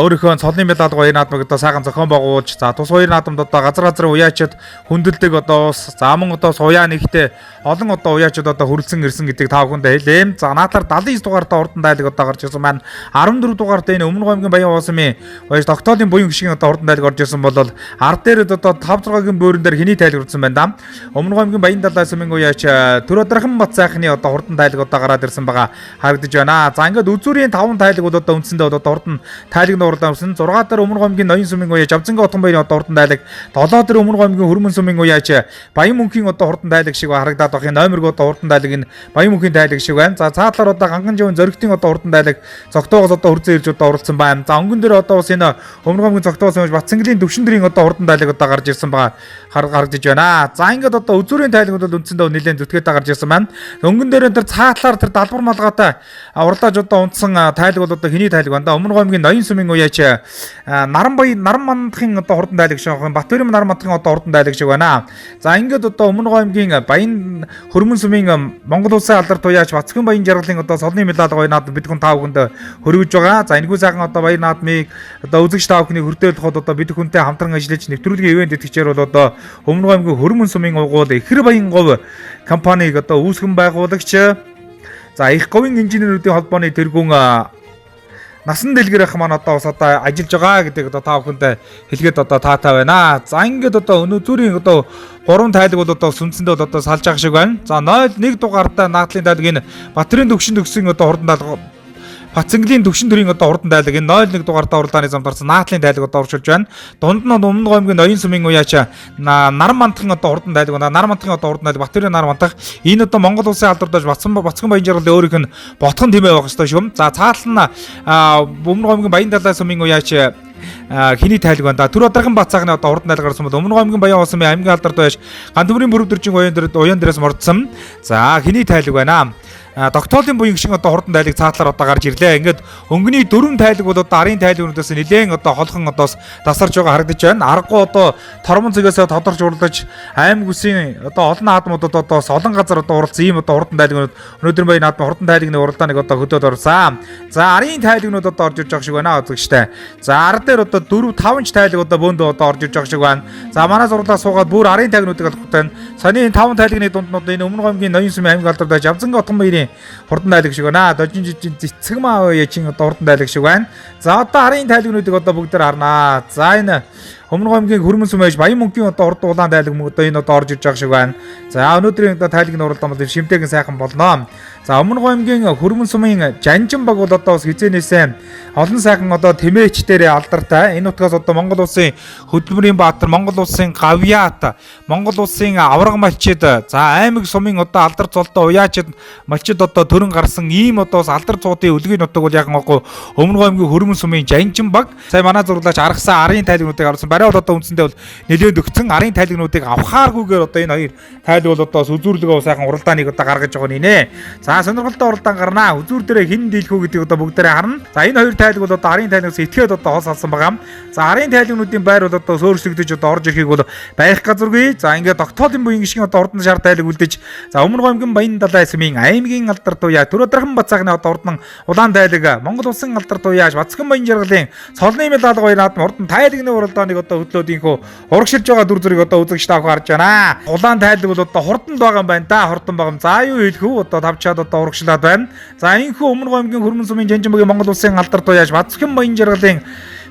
өөрийнхөө цолны медаль гоё наадмыг одоо сайхан зохион байгуулж за тус хоёр наадамд одоо газар уяачид хүндэлдэг одоо за мөн одоо суяа нэгтээ олон одоо уяачид одоо хүрэлцэн ирсэн гэдгийг та бүхэндээ хэлээм. За наатар 79 дугаартай хурдан тайлаг одоо гарч ирсэн маань 14 дугаартай энэ Өмнө Гоёмгийн Баян уусмын баяж тогтоолын буян гişгийн одоо хурдан тайлаг орж ирсэн бол ард дээр одоо 5-6-гийн бөөрөн дээр хэний тайлаг урдсан байна да. Өмнө Гоёмгийн Баян далай сумын уяач Төрөдрахын бат сайхны одоо хурдан тайлаг одоо гараад ирсэн байгаа харагдаж байна. За ингээд үзүүрийн 5 тайлаг бол одоо үндсэндээ одоо хурдан тайлагны уралдаан өрсөн 6 дээр Өмнө Гоёмгийн Ноён сумын уяач Авзангийн Отгон баярын одоо хурдан тайлаг 7 дээр Өмнө Гоёмгийн Хөрмөн сумын уяач Баян мөнхийн одоо хурдан тайлаг шиг харагдаад байх. Номерг одоо хурдан тайлаг энэ Баян мөнхийн тайлаг шиг байна. За цаатлаар одоо Ганган живийн зөрөгтийн одоо хурдан тайлаг цогтоогоос одоо хүрзэн ирж одоо уралдсан байна. За өнгөн дээр одоо бас энэ Өмнө Гоёмгийн цогтоогоос юмж Батцанглийн төвшин дэрийн одоо хурдан тайлаг одоо гарч ирсэн байгаа харагдаж байна. За ингээд одоо үзүүрийн тайлагууд бол үндсэндээ нэлээд зүтгээтэй гарч ирсэн байна. Өнгөн дээр тэр цаатлаар тэр далбар малгайтай уралдааж одоо унтсан тайлаг бол одоо хэний тайлаг байна да. Өмнө Гоёмгийн Ноён сумын уяач Наран мандахын одоо хурдан тайлаг шиг байна. Батбарын Наран мандахын одоо хурдан тайлаг шиг байна. За ингээд одоо Өмнө Гоёмгийн Баян Хөрмөн сумын Монгол Улсын алдарт уяач Бацхан баян жаргалын одоо солны медаль гоё наадам бид хүн тав хүнд хөргөж байгаа. За энэгүй сайхан одоо баян наадмыг одоо үзэгч тав бүхний хүртээх одоо бид хүнтэй хамтран ажиллаж нэвтрүүлгийн ивент итгэгчээр бол одоо Өмнө Гоёмгийн Хөрмөн сумын угуул Ихэр баян говь компаниг одоо үүсгэн байгуулагч за их говийн инженеруудын холбооны тэргүүн насан дэлгэрэх маань одоо бас одоо ажиллаж байгаа гэдэг одоо та бүхэнд хэлгээд одоо таатай байна. За ингээд одоо өнөөдрийн одоо 3 тайлаг бол одоо сүнсэндээ бол одоо салж байгаа шиг байна. За 0-1 дугаартай наадлын тайлаг энэ Батрын төвшин төгсөн одоо хурдан тайлаг Батцанглийн төвшин төрийн одоо хурдан тайлаг энэ 0-1 дугаартай уралдааны замд орсон наадлын тайлаг одоо оршуулж байна. Дунд нь Өмнө Гоёмгийн Ноён сумын уяач Наран мандахын одоо хурдан тайлаг байна. Наран мандахын одоо хурдан тайлаг Батбарын Наран мандах энэ одоо Монгол Улсын алдартай Бацхан баян жаргалын өөрийнх нь ботхон тэмээ байх ёстой шүү. За цаатал нь Өмнө Гоёмгийн Баян далай сумын уяач хэний тайлаг байна да. Төрөдрахын бат цагны одоо хурдан тайлаг гарсан бол Өмнө Гоёмгийн Баян уусмын аймгийн алдартай Гандүмрийн бүрэгдэржин уян дээрээс мордсон. За хэний тайлаг байна. Тогтоолын буян гişг одоо хурдан тайлаг цаатлаар одоо гарч ирлээ. Ингээд өнгөний 4 тайлаг бол одоо арын тайлагнуудаас нэлээд одоо холхон одоо тасарч байгаа харагдаж байна. Аргагүй одоо тормон зэгээс тодорч уралдаж аймаг үсийн одоо олон наадмуудад одоо олон газар одоо уралдсан ийм одоо хурдан тайлагнууд өнөөдөр баян наадмын хурдан тайлагны уралдааныг одоо хөдөөд орсон. За арын тайлагнууд одоо орж ирж байгаа шиг байна үзэгчтэй. За ар дээр одоо 4-5 тайлаг одоо бөөндөө одоо орж ирж байгаа шиг байна. За манай зурлаа суугаад бүр арын тайлагнуудыг алхахтай. Саяны 5 тайлагны дунднууд энэ Өмнө Гоёмгийн Ноён сумын аймаг алдартай Авзангийн Отгон баярын хурдан тайлаг шиг байна. Дожин цэцэг маа яачин одоо хурдан тайлаг шиг байна. За одоо арын тайлагнуудыг одоо бүгдээр харнаа. За энэ Өмнө Гоёмгийн Хөрмөн сумын Баян мөнхийн одоо урд улаан тайлаг одоо энэ одоо орж ирж байгаа шиг байна. За өнөөдрийн одоо тайлагны уралдаан бол шимтэйгэн сайхан болно. За Өмнө Гоёмгийн Хөрмөн сумын Жанжинбог бол одоо бас хизээнээсээ олон сайхан одоо тэмээчдэрээ алдартай. Энэ утгаас одоо Монгол Улсын Хөдөлмөрийн Баатар, Монгол Улсын Гавьяат, Монгол Улсын Авраг малчид, за аймаг сумын одоо алдар цолтой уяачид малчид одоо төрөн гарсан ийм одоо алдар цуудын өлгийн нутаг бол яг гоогүй Өмнө Гоёмгийн Хөрмөн сумын Жанжинбог. Сая манай зурлаач аргасан арын тайлагнуудыг харуулсан. арай бол одоо үндсэндээ бол нэлээд өгцөн арын тайлгнуудыг авахааргүйгээр одоо энэ хоёр тайл бол одоо үзүүрлэгөө сайхан уралдааныг одоо гаргаж байгаа нэ. За сонирхолтой уралдаан гарнаа. Үзүүр дээрээ хин дийлэх үү гэдгийг одоо бүгдээрээ харна. За энэ хоёр тайлг бол одоо арын тайлгнаас этгээд одоо хол салсан байгаа. За арын тайлгнуудын байр бол одоо сөөрчлөгдөж одоо орж ирэхийг бол байх газаргүй. За ингээд тогтоолын буян гişгийн одоо урд нь шар тайлг үлдэж. За Өмнө Гомгийн Баян далай сумын аймгийн алдар туяа Төрөдрхан Бацаагны одоо урд нь улаан тайлг Монгол улсын алдар туяаж Бацхан Баян жаргалын цолны медаль гоё наадам урд нь тайлгны уралдааныг одоо хөдлөөдийнхөө урагшилж байгаа дүр зургийг одоо үзэгч таах харж байна. Улаан тайлг бол одоо хурданд байгаа юм байна да. Хурдан байгаа юм. За юу хэлэх үү? Одоо тавчаад одоо урагшлаад байна. За энэхүү Өмнө Гомгийн Хөрмөн сумын Жанжинбагийн Монгол улсын алдар туяаж Бацхан Баян жаргалын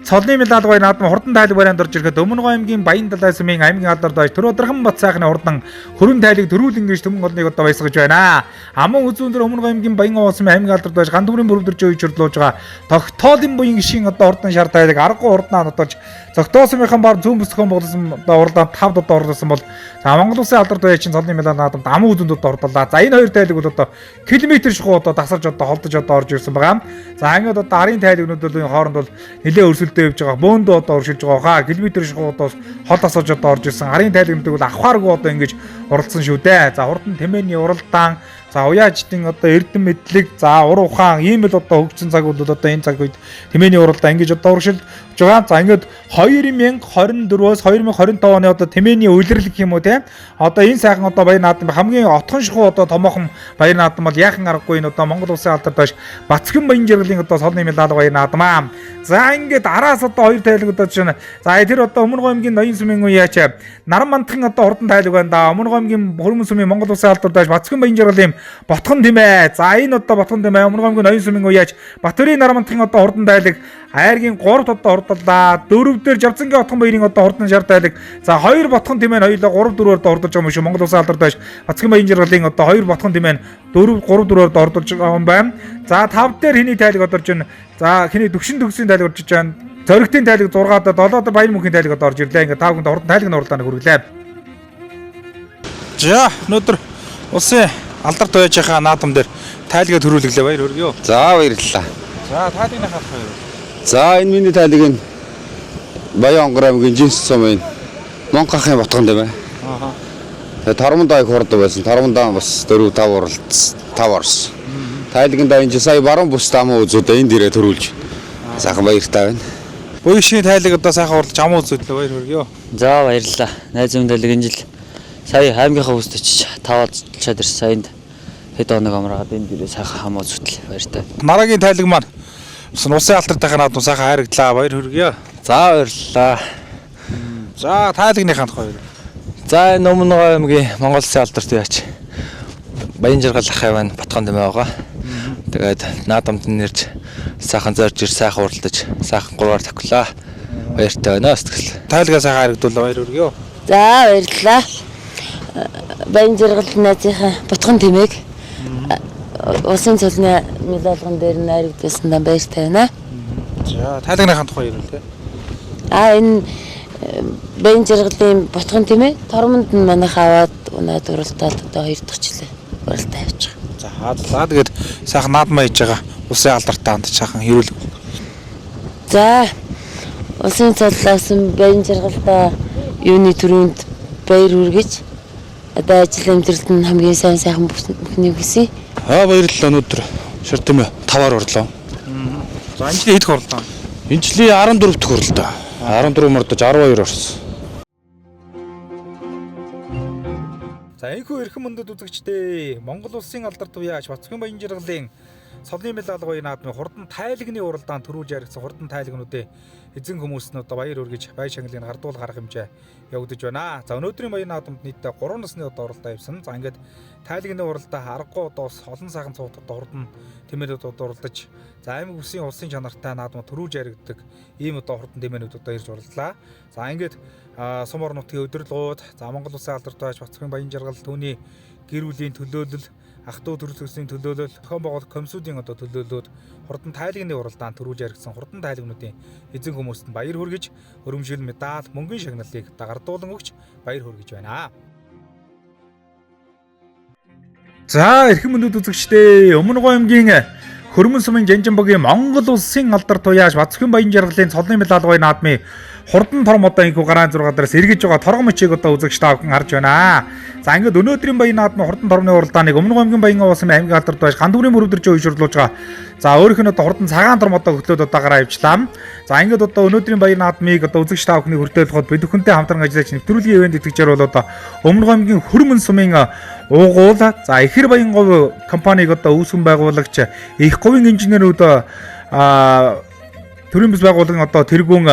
цолны медаль гоё наадам хурдан тайлг барианд орж ирэхэд Өмнө Гомгийн Баян далай сумын аймгийн алдар туяаж Төрөдрхан Бацаагны урдан хөрөн тайлг төрүүлэн гэж төмөн олныг одоо баясгаж байна. Аман үзүүн дээр Өмнө Гомгийн Баян улсын аймгийн алдар туяаж гандүрийн бүрдэрч үеж хөрлөөж байгаа тогтоолын буян гişгийн одоо урдан шар тайлг аргагүй урднаа нотолж зогтоосмынхан бар зүүн бүсгэн болсон одоо уралдаанд 5 одоо орлсон бол за Монгол улсын алдар туяачин цолны медаль наадамд аман үзүүнд одоо орлоо. За энэ хоёр тайлг бол одоо километр шихуу одоо дасарж одоо холдож одоо орж ирсэн байгаа. За ингээд одоо арын тайлгнуудын хооронд бол нэлээд өрсөлдөж явж байгаа. Бөөндөө одоо уршилж байгаа хаа километр шихуу одоо хол дасарж одоо орж ирсэн. Арын тайлгнуудыг бол авахааргүй одоо ингэж уралдсан шүү дээ. За хурдан тэмээний уралдаан за уяажтын одоо эрдэм мэдлэг за ур ухаан ийм л одоо хөгжсөн цаг бол одоо энэ цаг үед тэмээний уралдаан ингэж одоо уршилж байгаа. За ингээд 2024-өөс 2025 оны одоо тэмээний үйлрэл гэх юм уу те. Одоо энэ сайхан одоо баяр наадам хамгийн отхон шихуу одоо томоохон баяр наадам бол яахан аргагүй энэ одоо Монгол улсын алдар туяаж Бацхан Баян жаргалын одоо цолны медаль баяр наадам аа. За ингээд араас одоо хоёр тайлг одоо жишээ. За тэр одоо Өмнө Гомгийн Ноён сумын уяач Наран мандхан одоо хурдан тайлг байна да. Өмнө Гомгийн Хөрмөн сумын Монгол улсын алдар туяаж Бацхан Баян жаргалын Ботхон тэмээ. За энэ одоо Ботхон тэмээ Өмнө Гомгийн Ноён сумын уяач Батөрийн Наран мандхан одоо хурдан тайлг Айргийн 3 одоо хурдаллаа. 4 дээр Жавцангийн Отхон баярын одоо хурдан шар тайлг. За 2 Ботхон тэмээ нь хоёулаа 3 4-өөр одоо хурдалж байгаа юм шүү. Монгол улсын алдар туяаж Бацхан Баян жаргалын одоо 2 Ботхон тэмээ нь 4 4-өөр одоо хурдалж байгаа юм байна. За 5 дээр хэний тайлг одоо орж байна. За хэний төгшин төгсгийн тайлг орж байна. Зоригтын тайлг 6-аад 7-аад Баян мөнхийн тайлг одоо орж ирлээ. Ингээ 5 хүнд хурдан тайлгны уралдааныг хүргэлээ. За өнөөдөр улсын алдар туяажийнхаа наадам дээр тайлгээ төрүүлглээ баяр хүргэё. За баярлалаа. За тайлгны хаалт баяр. За энэ миний тайлгийг Баян онгор аймгийн Жинс сумын Монхахын Ботхон тийм ээ. Аа. Тэгээ Тормондоо их хурдан байсан. Тормондоо бас 4 5 уралдсан. 5 орсон. Тайлгнда энэ сая баруун бус амуу үзүүдээ энд ирээ төрүүлж. Сайхан баяртай байна. Буйшийн тайлэг одоо сайхан уралж амуу үзүүлээ баяр хүргэё. За баярлалаа. Найз минь тайлэг энэ жил сая аймгийнхаа хүсд очиж таваалчаад ирсэн. Саянд хэд хоног амраад энд ирээ сайхан хамаа зүтэл баяртай. Нарагийн тайлэг маань улсын алдартай наадам сайхан хайрагдлаа баяр хүргэё. За баярлалаа. За тайлгны ханд хоёр. За энэ Өмнө Гомгийн Монгол улсын алдар туяач Баян жаргал ах яваа Ботхон тэмээ байгаа. Тэгээд наадамд нэрж сайхан зорж ир сайхан уралдаж сайхан 3-аар тавхлаа. Баяртай байна сэтгэл. Тайлгаа сайхан хайрагдуулаа баяр хүргэё. За баярлалаа. Баян жаргал найзынхаа Ботхон тэмээг улсын цолны медальган дээр найрагдсан баяртай байна. За тайлгны ханд хоёр юм тий. Энэ Баян жаргалын Ботхон тэмээ Тормонд нь манайх аваад унаад уралдаад одоо 2 дахь жилээ уралдаа явж байгаа. За тэгээд сайхан наадмаа хийж байгаа улсын алдартай ханд сайхан хэрүүл. За улсын цоллоос Баян жаргалтай юуны төрөнд баяр хүргэж одоо ажил амьдралд нь хамгийн сайхан бүхнийг хүсье. Баярлалаа өнөөдөр шар тэмээ 5-аар орлоо. За энэ жилийн хэд хурлаа? Энэ жилийн 14 дахь уралдаа. 14 мордож 12 орсон. За энэхүү эрхэм мөндөд үзэгчдээ Монгол улсын алдар туяач Бацхан Баян жаргалын цолны медаль гоё наадмын хурдан тайлгны уралдаанд төрүүлж яригдсан хурдан тайлгнуудын эзэн хүмүүс нь одоо баяр хүргэж бай шангилыг гардуул гарах хэмжээ явагдаж байна. За өнөөдрийн баян наадамд нийтдээ 3 насны одоо уралдаа явсан. За ингээд тайлгны уралдаа аргагүй одоо олон сайхан цууд одоо хурдан тэмээлүүд одоо уралдаж за аймаг бүсийн улсын чанартай наадмад төрүүлж яригддаг ийм одоо хурдан тэмээлүүд одоо ирж уралдлаа. За ингээд сум орон нутгийн өдөрлгүүд за Монгол улсын алдар туяач Бацхан Баян жаргал түүний гэр бүлийн төлөөлөл ах トゥ төрөл төслийн төлөөлөл зохион байгуулалт комиссуудын одоо төлөөллүүд хурдан тайлгны уралдаанд төрүүлж яригдсан хурдан тайлгнуудын эзэн хүмүүст нь баяр хүргэж өрөмжил медаль мөнгөний шагналыг дагардуулан өгч баяр хүргэж байна. За эрхэм мөндөд үзэгчдээ Өмнө Гомгийн Хөрмөн сумын Жанжинбагийн Монгол улсын алдар туяач Бацхан Баян жаргалын цолны медаль гоё наадмын хурдан тором одоо инхүү гараан 6 дээрээс эргэж байгаа торгон мөчийг одоо үзэгч та бүхэн харж байна. За ингээд өнөөдрийн баян наадмын хурдан тормны уралдааныг Өмнөг аймгийн Баянган улсын аймгийн алдарт байж Гандүрийн мөрөвдөржин уйшруулж байгаа. За өөрийнх нь одоо хурдан цагаан торм одоо хөтлөөд одоо гараа явууллаа. За ингээд одоо өнөөдрийн баян наадмыг одоо үзэгч та бүхний хүртээлэхэд бид бүхэнтэй хамтран ажиллаж нэвтрүүлгийн ивент итгэжээр бол одоо Өмнөг аймгийн Хөрмөн сумын уугуул за Ихэр Баян говь компаниг одоо үүсгэн байгуулагч их говийн инженерүүд төрийн бас байгууллагын одоо тэргүүн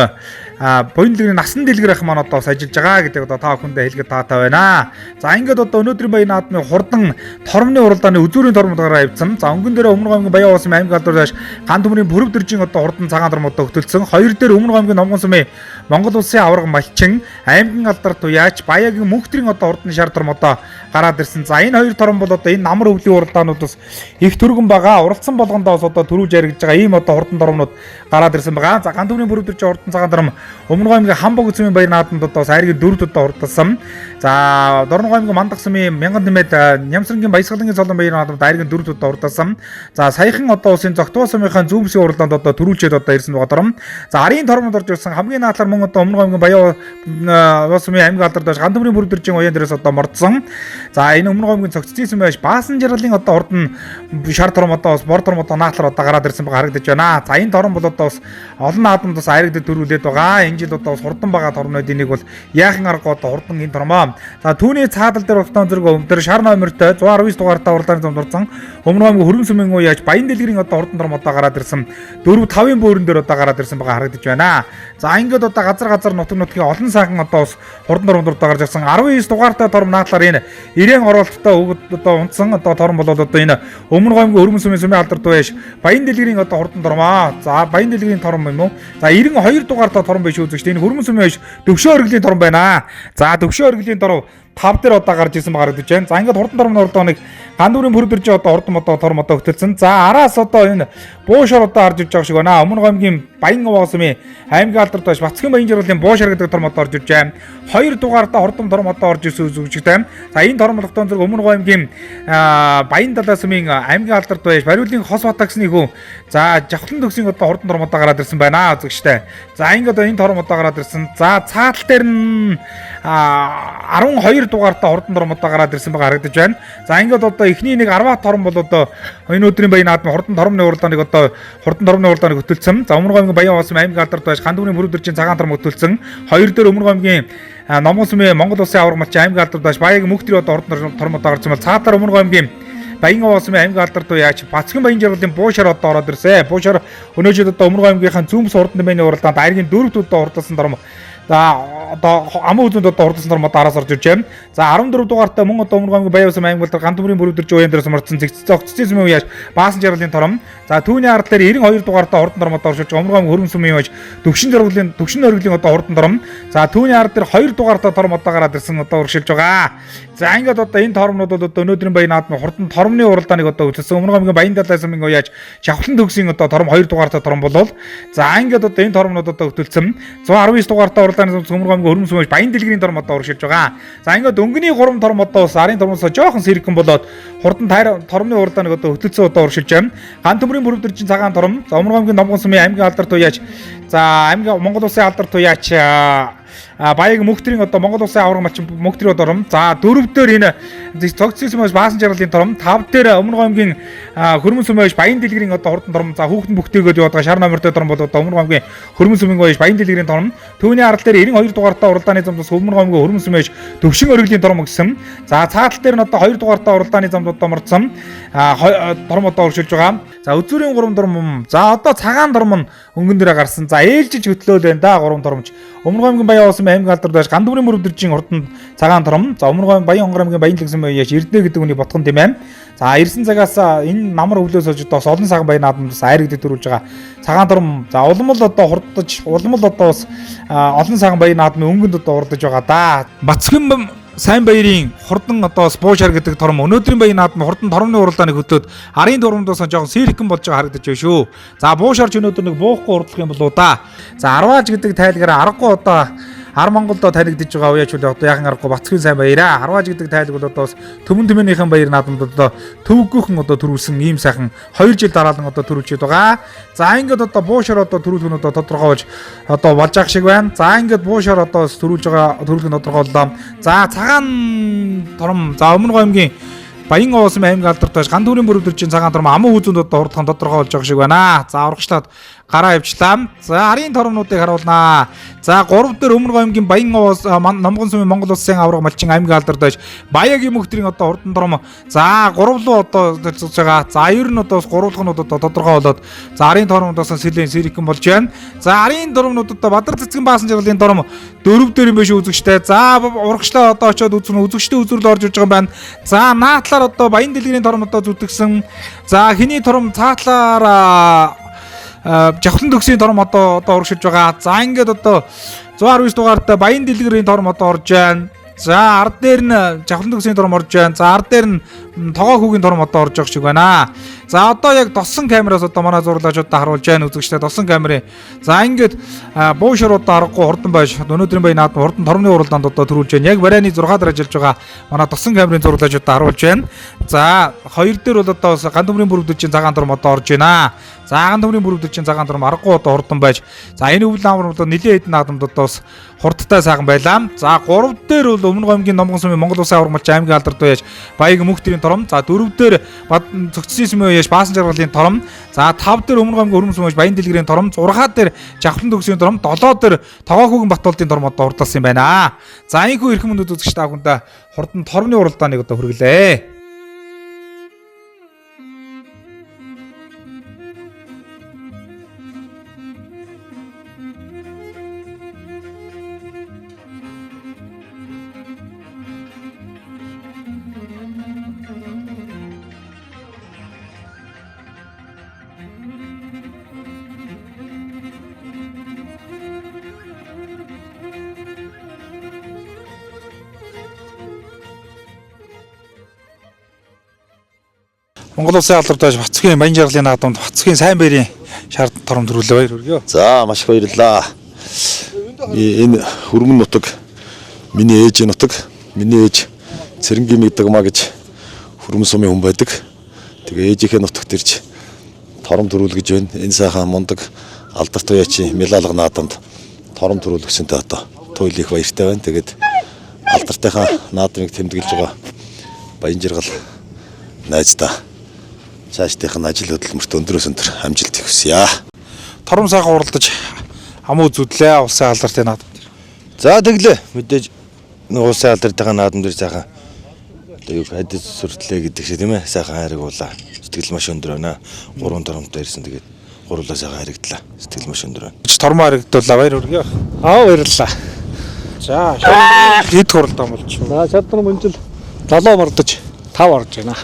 буян дэлгэрийн насан дэлгэр ах маань одоо бас ажиллаж байгаа гэдэг одоо та бүхэндээ хэлгээд таатай байна. За ингээд одоо өнөөдрийн баян наадмын хурдан тормны уралдааны үзүүрийн тормдороо авсан. За өнгөн дээр Өмнөг аймгийн Баян улсын аймгийн алдарт Ган төмрийн Бүрөвдөржин одоо хурдан цагаан торм одоо хөтөлсөн. Хоёр дээр Өмнөг аймгийн Номгон сумын Монгол улсын авраг Малчин аймгийн алдарт Туяач Баягийн Мөнхтрийн одоо хурдан шар торм одоо гараад ирсэн. За энэ хоёр торм бол одоо энэ намар өвлийн уралдаанууд бас их түргэн байгаа. Уралдсан болгондоо бас одоо төрүүлж яригдж байгаа ийм одоо хурдан тормнууд гараад ирсэн байгаа. За Ган төмрийн Бүрөвдөржин хурдан цагаан торм Өмнөг аймгийн Хамбог цэвийн баян наадманд одоо сайргийн 4-д одоо хурдсан. За Дорногов аймгийн Мандах сумын Мянган нэмээд Нямсрангийн Баясгалангийн солон баян наадманд айргийн 4-д одоо хурдсан. За саяхан одоо улсын Зогтгоо сумынхаа зүүмсийн уралдаанд одоо төрүүлчээд одоо ирсэн байгаа торм. За арын тормонд орж ирсэн хамгийн наадлаар мөн одоо Өмнөг аймгийн Баян сумын аймгийн алдарт байж Ган төмрийн Бүрөвдөржин уян дээрээс одоо мордсон. За энэ Өмнөг аймгийн Цогццын сумын байж Баасан жаргалын одоо хурдан шар торм одоо бас бор торм одоо наадлаар одоо гараад ирсэн байгаа харагдаж байна. За энэ торм бол одоо бас олон наадманд бас айрагдад төрүүлээд байгаа. Энэ жил одоо бас хурдан байгаа тормнуудын нэг бол яахан арга одоо хурдан энэ тормоо. За түүний цаадал дээр уртан зэрэг өвдөр шар номертой 119 дугаартай уралдааны замд орсон. Өмнөг аймгийн Хөрмөн сумын уяач Баян дэлгэрийн одоо хурдан торм одоо гараад ирсэн. 4-5-ын бөөрөн дээр одоо гараад ирсэн байгаа харагдаж байна. За ингээд одоо газар нутгийн олон сайхан одоо бас хурдан тормд одоо гарч ирсэн. 19 дугаартай торм наадлаар энэ ирээн оролттой одоо унтсан одоо торм бол одоо энэ Өмнөг аймгийн Хөрмөн сумын алдарт уяач Баян дэлгэрийн одоо хурдан тормоо. За Баян дэлгэрийн торм юм уу? За 92 дугаартай торм биш үзэгч энэ Хөрмөн сумын уяач Төвшөө оргилийн торм байна. За Төвшөө оргилийн торм 5 дээр одоо гарч ирсэн байгаа гэж байна. За ингээд хурдан тормны уралдааныг Гандүрийн Бүрөвдөржин одоо хурдан одоо торм одоо хөтөлсөн. За араас одоо энэ буушар одоо харж ирж байгаа шиг байна. Өмнөг аймгийн Баянган сумын аймгийн алдарт байж Бацхан баян жаргалын буушар гэдэг торм одоо орж ирж байна. 2 дугаартай хурдан торм одоо орж ирсэн үзэгчтэй. За энэ торм болгосон зэрэг Өмнөг аймгийн Баян далай сумын аймгийн алдарт байж Бариулын Хос Батагсны хүн за Жавхлан төгсгийн одоо хурдан торм одоо гараад ирсэн байна үзэгчтэй. За ингээд одоо энэ торм одоо гараад ирсэн. За цаатал дээр нь 12 дугаартай хурдан торм одоо гараад ирсэн байгаа харагдаж байна. За ингээд одоо эхний нэг 10 торм бол одоо энэ өдрийн баян наадмын хурдан тормны уралдааныг одоо хурдан тормны уралдааныг хөтөлсөн. За Өмнөг аймгийн Баян улсын аймгийн алдарт байж Гандүрийн Бүрөвдөржин цагаан торм хөтөлсөн. Хоёр дээр Өмнөг аймгийн Номгон сумын Монгол улсын авраг Малчин аймгийн алдарт байж Баягийн Мөнхтрийн одоо хурдан торм одоо гарсан бол цаатаар Өмнөг аймгийн Баянган улсын аймгийн алдарт уяач Бацхан баян жаргалын буушар одоо ороод ирсэн. Буушар өнөө жил одоо Өмнөг аймгийнхаа зүүмс хурдан тэмээний уралдаанд айргийн 4-д одоо хурдсан торм. За одоо амын үзэнд одоо хурдсан торм одоо араас орж ирж байна. За 14 дугаартай мөн одоо Өмнөг аймгийн Баян улсын аймгийн алдарт Ган төмрийн Бүрөвдөржин уян дээрээс мордсон Цогццын сумын уяач Баасан жаргалын торм. За түүний ард дээр 92 дугаартай хурдан торм одоо оршиж Өмнөг аймгийн Хөрмөн сумын уяач Төвшин оргилийн одоо хурдан торм. За түүний ард дээр 2 дугаартай торм одоо гараад ирсэн одоо уршилж байгаа. За ингээд одоо энэ тормнууд бол одоо өнөөдрийн баян наадмын хурдан тормны уралдааныг одоо үзүүлсэн. Өмнөг аймгийн Баян далай сумын уяач Жавхлан төгсгийн одоо торм 2 дугаартай торм болол. За ингээд одоо энэ тормнууд одоо хөтөлсөн. 119 дугаартай уралдааны Өмнөг аймгийн Хөрмөн сумын Баян дэлгэрийн торм одоо уршилж байгаа. За ингээд өнгөний 3 торм одоо бас арын тормоос жоохон сэргэн болоод хурдан тормны уралдааныг одоо хөтөлсөн одоо уршилж байна. Ган төмрийн Бүрөвдөржин цагаан торм. За Өмнөг аймгийн Номгон сумын аймгийн алдарт уяач за аймгийн Монгол улсын алдарт уяач Баягийн Мөнхтрийн одоо Монгол улсын авраг Малчин Мөнхтрийн торм. За 4-дөр энэ Цогццын сумын Баасан жаргалын торм. 5 дээр Өмнөг аймгийн Хөрмөн сумын Баян дэлгэрийн одоо хурдан торм. За хүүхдэн бүхтэйгээд яваад байгаа шар номертой торм бол одоо Өмнөг аймгийн Хөрмөн сумын Баян дэлгэрийн торм. Түүний арал дээр 92 дугаартай уралдааны замд Өмнөг аймгийн Хөрмөн сумын Төвшин оргилийн торм гэсэн. За цаатал дээр нь одоо 2 дугаартай уралдааны замд одоо мордсон торм одоо уршилж байгаа. За үзүүрийн 3 торм. За одоо цагаан торм нь өнгөн дээрээ гарсан. За ээлжиж хөтлөөл байна да 3 тормч. Өмнөг аймгийн Баян улсын аймгийн алдарт байж Гандүрийн Бүрөвдөржин хурдан цагаан торм. За Өмнөг аймгийн Баян аймгийн Баян дэлгсэн уяач Эрдэнэ гэдэг үний ботхон тийм ээ. За ирсэн цагаас энэ намар өвлөөс хойш одоо олон цагаан баян наадмаас айрагддаг төрүүлж байгаа цагаан торм. За улам л одоо хурдаж улам л одоо бас олон цагаан баян наадмын өнгөнд одоо урдаж байгаа да. Бацхан сайн баярын хурдан одоо буушар гэдэг торм өнөөдрийн баян наадмын хурдан тормны уралдааныг хөтөөд арын тормдоос жоохон сэрхэн болж байгаа харагдаж байна шүү. За буушарч өнөөдөр нэг буухгүй урдлах юм болоо да. За 10-аж гэдэг тайлгаараа аргагүй одоо Хар Монголдо танигдж байгаа уяачууд одоо яхан аргагүй бацгийн сайн баяраа. Харвааж гэдэг тайлг бол одоо бас төмөн төмөнийхэн баяр наадамд одоо төвөггүйхэн одоо төрүүлсэн ийм сайхан 2 жил дараалан одоо төрүүлчихэд байгаа. За ингээд одоо буушаар одоо төрүүлэх нь одоо тодорхойлж одоо болж ах шиг байна. За ингээд буушаар одоо төрүүлж байгаа төрүүлэх нь тодорхойллоо. За цагаан тором за Өмнө Гоомгийн Баян Овсын аймгийн алдарт байж Ган Төрийн бүр өдөржин цагаан тором аман үзүүнд одоо хурдхан тодорхойлж байгаа шиг байна. За урагшлаад гараа явчлаа. За арын торомнуудыг харуулнаа. За 3 дээр Өмнө Гоомгийн Баян Овс Номгон сумын Монгол Улсын авраг малчин аймгийн алдарт байж Баягийн мөхтрийн одоо хурдан тором за 3 руу одоо төлөвлөж байгаа. За ер нь одоо 3-ын одоо тодорхойлоод за арын торомнуудаас сэлэн сэрикэн болж байна. За арын торомнуудад Бадар цэцгэн баасан жаргалын тором 4 дээр юм биш үзэгчтэй. За урагшлаа одоо очиод үзэгчтэй үзүүрэл орж ирж байгаа юм байна. За наатлаар одоо Баян дэлгэрийн тором одоо зүтгэсэн. За хиний тором цаатлаар Жавхлан төгсгийн тором одоо урагшилж байгаа. За ингээд одоо 119 дугаартай Баян дэлгэрийн тором одоо орж байна. За ард дээр нь Жавхлан төгсгийн тором орж байна. За ард дээр нь Тогоо хүүгийн тором одоо орж байгаа шиг байна. За одоо яг досон камераас одоо манай зурлаачуудаа харуулж байна үзэгчтэй досон камерын. За ингээд буушруудаа аргагүй хурдан байж өнөөдрийн баян наадам хурдан тормны уралдаанд одоо төрүүлж байна. Яг барайны 6 дараа ажиллаж байгаа манай досон камерын зурлаачуудаа харуулж байна. За хоёр дээр бол одоо Ган Төмрийн бүр өдөржин цагаан тором одоо орж байна. За Ган Төмрийн бүр өдөржин цагаан тором аргагүй одоо хурдан байж. За энэ өвөл наамар одоо нэлээд хэдэн наадамд одоо бас хурдтай сайхан байлаа. За 3 дээр бол Өмнө Гоомгийн Номгон сумын Монгол Улсын авраг малчин аймгийн алдарт байж Баягийн мөхтрийн тором. За 4 дээр цогцсын сүмийн яш баасан жаргалын тором. За 5 дээр Өмнө Гоомгийн Хөрмөн сүмэж Баян дэлгэрийн тором. 6 дээр Жавхлан төгсгийн тором. 7 дээр Тогоо хүүгийн Батболдын тором одоо хурдалсан юм байна. За энэхүү эрхэм мөндөд үзэгч та бүхэнд хурдан тормны уралдааныг одоо хүргэлээ. Монгол Улсын алдарт байж Бацгийн Баян жаргалын наадамд Бацгийн сайн баярын шаард тором төрүүлээ баяр хүргэе. За маш их баярлалаа. Энэ Хөрмөн нутаг миний ээжийн нутаг. Миний ээж Цэрэнгийн Мигдагмаа гэж Хөрмөн сумын хүн байдаг. Тэгээ ээжийнхээ нутагт ирж тором төрүүлгэж байна. Энэ сайхан мундаг алдарт уяачийн Милалга наадамд тором төрүүлгчэнтэй одоо туйл их баяртай байна. Тэгээд алдартайхаа наадмыг тэмдэглэж байгаа Баян жаргал найздаа цаашдын ажил хөдөлмөрт өндрөөс өндөр амжилт хүсье. Тором сайхан уралдаж хамуу зүдлээ улсын алдартын наадам дээр. За тэглээ мэдээж улсын алдартын наадам дээр сайхан одоо юу хадис сүртлээ гэдэг шиг тийм ээ сайхан хайргуулаа. Сэтгэл маш өндөр байна. 3 торомтой ирсэн тэгээд гурлаа сайхан харигдлаа. Сэтгэл маш өндөр байна. Тормоо харигдуулаа баяр хүргэе. Баярлалаа. За хэд хуралдаан болж. За чадвар мөнжил 70 мордож 5 орж байна.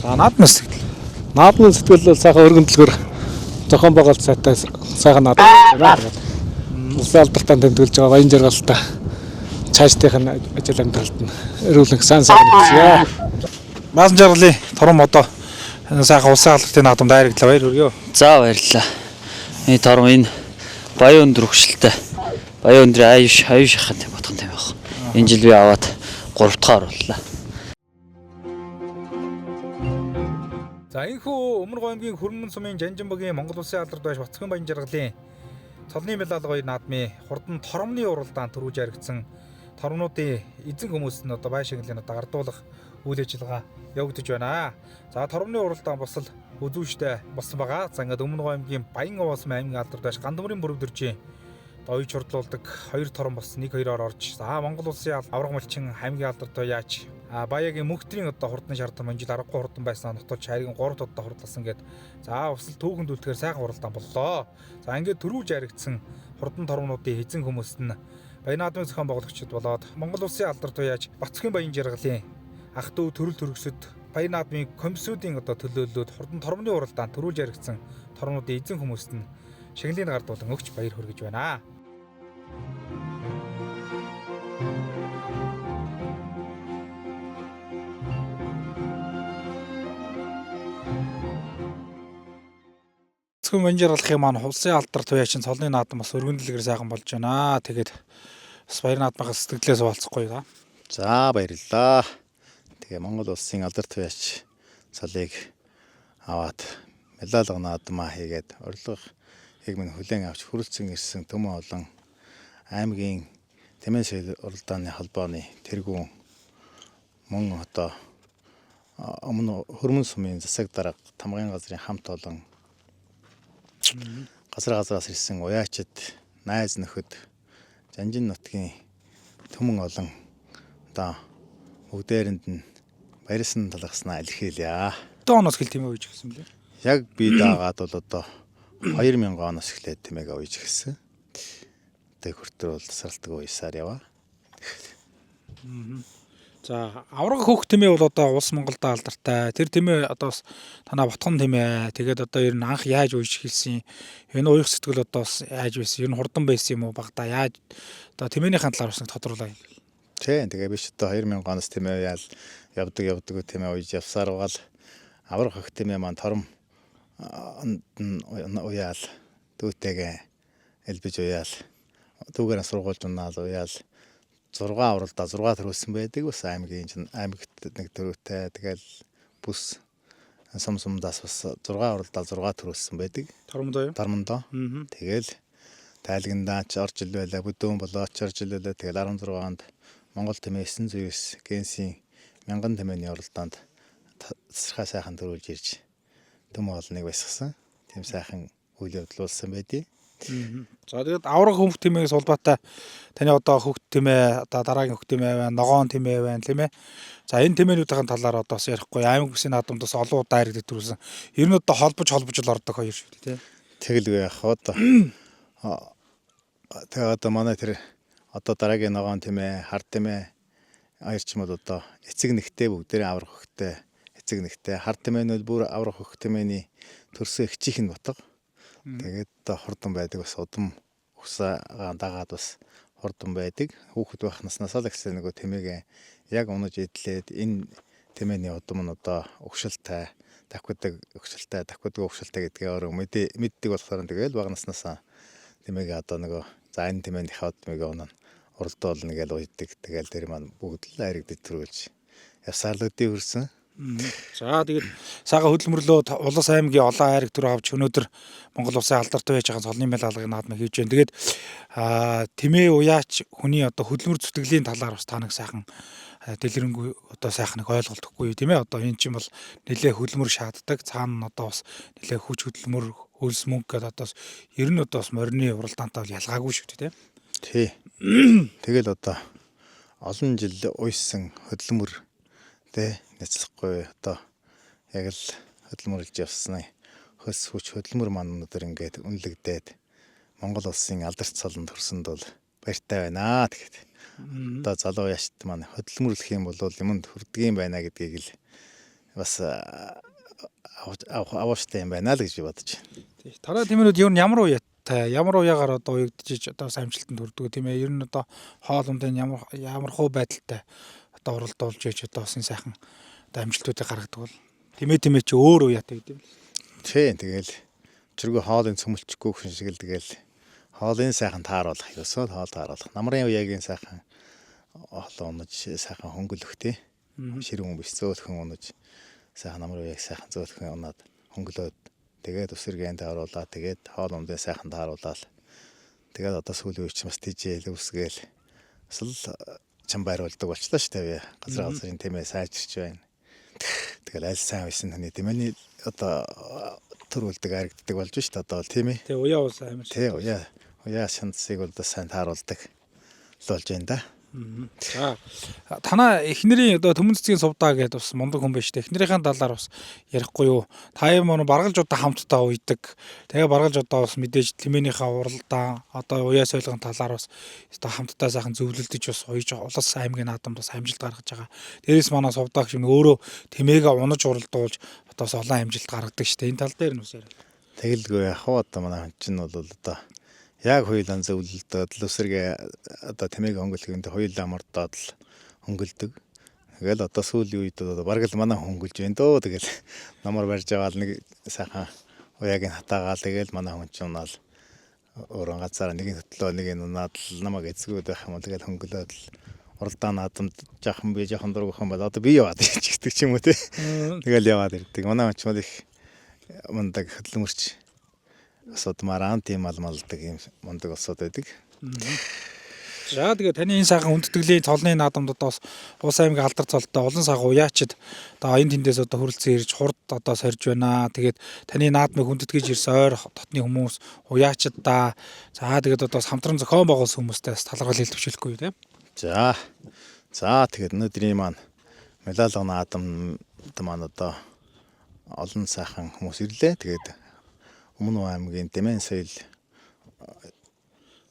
За наадмын сэтгэл. Наадмын сэтгэл бол сайхан өргөндлгөр зохион байгуулалт сайтай сайхан наадам байна. Улсын албартаа тэмдэглэж байгаа Баян жаргалтай цаашдын ажил амьдралд нь эрүүлэн сайн хүсье. Баасан жаргалын тором одоо сайхан улсын албартын наадамд хайрагдлаа баяр хүргэе. За баярлалаа. Энэ тором энэ Баян өндөр хөгшилтэй. Баян өндрийн аюуш хахад бодхон юм байна. Энэ жил би аваад 3 дахь орууллаа. За энэхүү Өмнө Гоомгийн Хөрмөн сумын Жанжинбогийн Монгол Улсын алдарт байж Бацгийн Баян жаргалын цолны Милалга 2 наадмын хурдан торомны уралдаанд төрүүлж яригдсан торомнуудын эзэн хүмүүс нь одоо байшинглын одоо гардуулах үйл ажиллагаа явагдаж байна. За торомны уралдаан бас л үзүүштэй болсон байгаа. За ингээд Өмнө Гоомгийн Баян Овсын аймгийн алдарт байж Ган Төмрийн бүр өдөржин оюуч хурдлуулдаг 2 тором бас 1-2-оор орж. За Монгол Улсын авраг малчин аймгийн алдарт яач Баягийн мөнхтрийн одоо хурдан шаардсан манжил аргагүй хурдан байснаа нутагч хайрын 3 одоо хурдласан гээд за усал түүхэнд үлдэхээр сайхан уралдаан боллоо. За ингээд төрүүлж яригдсан хурдан торомнуудын эзэн хүмүүст нь Баян наадмын зохион байгуулагчид болоод Монгол Улсын алдарт яач Бацгийн Баян жаргалын ах トゥ төрөл төрөсөд Баян наадмын комиссүүдийн одоо төлөөллөд хурдан торомны уралдаанд төрүүлж яригдсан торомнуудын эзэн хүмүүст нь шагналын гардуулан өгч баяр хүргэж байна. бүтээгдэхүүн манжирлахын маань улсын алдар туяачин цолны наадам бас өргөн дэлгэр сайхан болж байна. Тэгээд бас баяр наадмынхаа сэтгэлдээ суулцахгүй да. За баярлалаа. Тэгээ Монгол улсын алдар туяач цолыг аваад медаль наадмаа хийгээд урилгыг минь хүлээн авч хүрэлцэн ирсэн төмөн олон аймгийн Тэмээ соёл уралдааны холбооны тэргүүн мөн одоо өмнө хөрмөн сумын засаг дарга тамгын газрын хамт олон газраас ирсэн уяачид найз нөхөд Жанжин нутгийн төмөн олон одоо бүгдээрэнд нь баярсан талархснаа илэрхийлье. Одоо оноос хэл тэмээ үйж гисэн блэ? Яг би даагаад бол одоо 2000 оноос эхлээд тэмээгээ үйж гисэн. Тэг хүртэл бол тасралтгүй уйсаар яваа. За авраг хөөх тэмээ бол одоо улс Монголд алдартай. Тэр тэмээ одоо танаа ботхон тэмээ. Тэгээд одоо ер нь анх яаж үйж хэлсэн. Энэ уйх сэтгэл одоо яаж байсан. Ер нь хурдан байсан юм уу багтаа яаж одоо тэмээнийхэн талаар бас тодруулаа юм. Тийм тэгээ биш одоо 2000 оноос тэмээ яал явдаг тэмээ үйж явсаар бол авраг хөөх тэмээ маань тором уяал дүүтэйгээ элбэж уяал түүгээр сургуулж унаал уяал 6 авралдаа 6 төрүүлсэн байдаг. Бас аймагт нэг төрөвтэй тэгэл бүс сумдаас бас 6 авралдаа 6 төрүүлсэн байдаг. Тормондоо. Тэгэл тайлгандаач орж ил байлаа. Бүдүүн болооч орж ил байлаа. Тэгэл 16-нд Монгол тэмээ 909 генсийн мянган тэмээний уралдаанд тасархай сайхан төрүүлж ирж төм олныг баясгасан. Тийм сайхан үйл явдал болсон байдیں۔ За тэгээд авраг хөөх тэмээгээс улбаатай таны одоо хөөх тэмээ одоо дараагийн хөөх тэмээ байна, ногоон тэмээ байна тийм ээ. За энэ тэмээнүүдийн талаар одоо бас ярихгүй аймаг бүсийн наадамд бас олон удаа иргэдэд төрүүлсэн. Ер нь одоо холбож л ордог хоёр шүү дээ тийм. Тэгэлгүй яах одоо. Тэгээ одоо манай тэр одоо дараагийн ногоон тэмээ, хар тэмээ аярч мод одоо эцэг нэгтэй бүгдээрээ авраг хөөхтэй эцэг нэгтэй хар тэмээнүүд бүр авраг хөөх тэмээний төрсөн ихчийнх нь ботго. Тэгээд хурдан байдаг бас удам усаа дагаад бас хурдан байдаг. Хүүхэд байх наснаас л ихсэн нөгөө тэмээгээ яг унаж идлээд энэ тэмээний удам нь одоо өгшөлтэй, давхдаг өгшөлтэй гэдгээ өөрөө мэддэг болохоор тэгээд бага наснаас тэмээгээ одоо нөгөө за энэ тэмээний хаад тэмээгээ унаа уралдаал нэгэл уйдаг. Тэгэл тэр маань бүгд л айрагдаж төрүүлж явсаар л өдөө хүрсэн. За тэгээд сага хөдөлмөрлөө улс аймгийн олон айраг төр авч өнөөдөр Монгол улсын алдартай байж байгаа цолны мэл алгын наадмыг хийж байна. Тэгээд тэмээ уяач хүний одоо хөдөлмөр зүтгэлийн талаар бас та нэг сайхан дэлгэрэнгүй одоо сайхан нэг ойлголтгүй тийм ээ. Одоо энэ чинь бол нэлээ хөдөлмөр шаарддаг. Цаана одоо бас нэлээ хүч хөдөлмөр хөлс мөнгө гэдэг одоо ер нь одоо бас морины уралдаантай бол ялгаагүй шүү дээ тий. Тэгэл одоо олон жил уйсан хөдөлмөр тэ нэцлэхгүй одоо яг л хөдөлмөрлж явсны хөс хүч хөдөлмөр маань өнөөдөр ингээд үнэлэгдээд Монгол улсын алдарт цолонд төрсөнд бол баяртай байна. Тэгэхэд одоо залуу яшд маань хөдөлмөрлөх юм бол юмд хүрдгийм байна гэдгийг л бас авааштай юм байна л гэж бодож байна. Тараа тэмээнүүд ер нь ямар уяатай ямар уяагаар одоо уягдчих одоо амжилтанд хүрдэг тийм ээ. Ер нь одоо хоол ундын ямар хуу байдалтай одоо уралдуулж яж одоо бас сайхан одоо амжилтуудыг гаргадаг бол тэмээ чи өөр уяатай гэдэг юм. Тийм тэгэл чиргүү хоолын цөмөлчихгүй хүн шиг л тэгэл хоолын сайхан тааруулах ёсоо хоол тааруулах. Намрын уяагийн сайхан хоол унаж сайхан хөнгөлөх тий. Ширүүн биш зөөлхөн унаж сайхан намрын уяаг сайхан зөөлхөн унаад хөнгөлөөд тэгээд өсөргэн тааруулаад тэгээд хоол ундын сайхан тааруулаад тэгээд одоо сүүлийн үеч бас тийжээл үсгээл асал чам байруулдаг болчлаа шүү дээ. Газрын тэмээ сайжирч байна. Тэгэл аль сайн байсан хүний тэмээний одоо төрүүлдэг харагддаг болж шүү дээ. Одоо бол тийм ээ. Тэгээ уяа уус амар. Тий уяа шанцыг бол сайн тааруулдаг болж байна да. За танаа эхнэрийн одоо Төмөн цэцгийн сувдаа гэдэг бас мундаг хүн байж тээ. Эхнэрийнхээ талаар бас ярихгүй юу? Та юм баргалж удаа хамтдаа уйдаг. Тэгээ баргалж удаа бас мэдээж тэмээнийхээ уралдаан одоо уяа соёлгын талаар бас одоо хамтдаа сайхан зөвлөлдөж бас уйж улс аймгийн наадамд бас амжилт гаргаж байгаа. Дээрээс манай сувдаа гэж өөрөө тэмээгээ унаж уралдуулж одоо бас олон амжилт гаргадаг шүү дээ. Энэ тал дээр нь бас яриа. Тэгэлгүй яг одоо манай хүн чинь бол одоо яг хоёулаа зөвлөлдөө лүсэргээ одоо тэмээг хөнгөлөхдөө хоёулаа мордоод л хөнгөлдөг. Тэгэл одоо сүүлийн үед одоо бараг л манай хөнгөлж байна дөө. Тэгэл намар барьж аваад нэг сайхан уяаг нь хатаагаал тэгэл манай хүн чинь унаал өөрөө газараа нэг нь хөтлөө нэг нь унаад л намайг эцгүүд байх юм тэгэл хөнгөлөөд л уралдаа наадамд жаахан би жаахан дургухан бол одоо би яваад ирчихдэг ч юм уу те. Тэгэл яваад ирдэг. Манай хүн ч их мундаг хөдөлмөрч асуудмаар тийм малдаг юм мундаг осод байдаг. За тэгээ таны энэ сайхан хүндэтгэлийн цолны наадамд одоо Улс аймгийн алдар цолтой олон сайхан уяачид одоо энэ тэндээс одоо хүрэлцэн ирж хурд одоо сорж байна. Тэгээд таны наадмыг хүндэтгэж ирсэн ойр дотны хүмүүс уяачид да. За тэгээд одоо хамтран зохион байгуулсан хүмүүстээс талархал хэлтвчүүлэхгүй тийм. За тэгээд өнөөдрийн маань медаль наадамд маань одоо олон сайхан хүмүүс ирлээ. Тэгээд Өмнө аймгийн Дэмэн соёл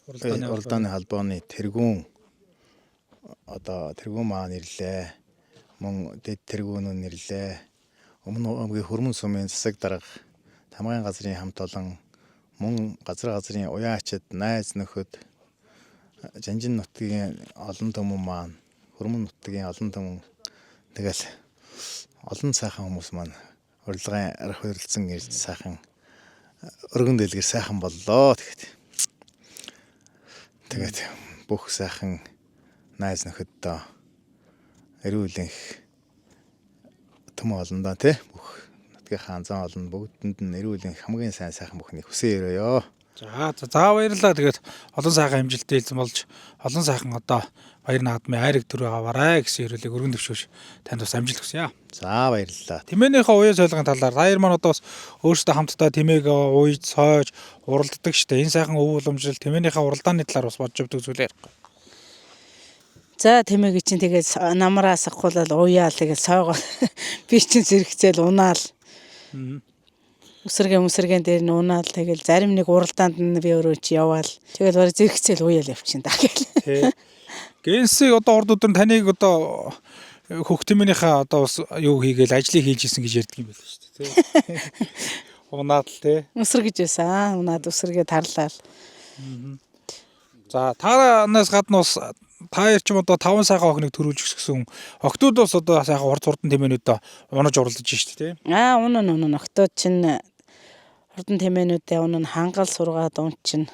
уралдааны холбооны тэргүүн маань ирлээ. Мөн дэд тэргүүнүүд ирлээ. Өмнө аймгийн Хөрмөн сумын засаг дарга тамгайн газрын хамт олон мөн газрын уяачид найз нөхөд Жанжин нутгийн олон түмэн маань Хөрмөн нутгийн олон түмэн тэгэл олон сайхан хүмүүс маань урилгын арх хөрөлцөн ирж сайхан өргөн дэлгэр сайхан боллоо тэгээд бүх сайхан найз нөхөдөө эрүүлэнх төмөн олондоо тий бүх нутгийн хаанзан олон бүгдэнд нь эрүүлэнх хамгийн сайхан бүхнийг хүсье өрөөё. За баярлалаа. Тэгээд олон сайхан амжилттай хэлсэн болж олон сайхан одоо баяр наадмын айраг төрөө аваарай гэсэн ирүүлэг өргөн төвшөөж танд бас амжилт хүсье. За баярлалаа. Тэмээнийхээ уяа сойлгын талаар баяр маань одоо бас өөрсдөө хамтдаа тэмээг ууж сойж уралддаг штэ. Энэ сайхан өв уламжлал тэмээнийхээ уралдааны талаар бас бодж өгдөг зүйлээ. За тэмээг чинь тэгээд намраас ахуулаад уяал тэгээд сойгоо би чинь зэрэгцээл унаал. Үсэргэн дээр нь унаал тэгэл зарим нэг уралдаанд нь би өөрөө чи яваал. Тэгэл барь зэрэгцээл уяал явчихин даа гэл. Гэнсийг одоо урд өдөр таныг одоо хөх тэмээнийхээ одоо бас юу хийгээл ажлыг хийж исэн гэж ярьдаг юм байл шүү дээ тий. Унаад л тий. Үсэргэж байсан. Унаад үсэргээ тарлаа. За таанаас гадна бас та яар ч юм одоо 5 сайхан охиныг төрүүлж гисэн октод бас одоо сайхан урд хурдан тэмээнүүдэд унаж уралдаж шүү дээ тий. Унаа октод чинь хурдан тэмээнүүдэд унаа хангал сургаад ун чинь.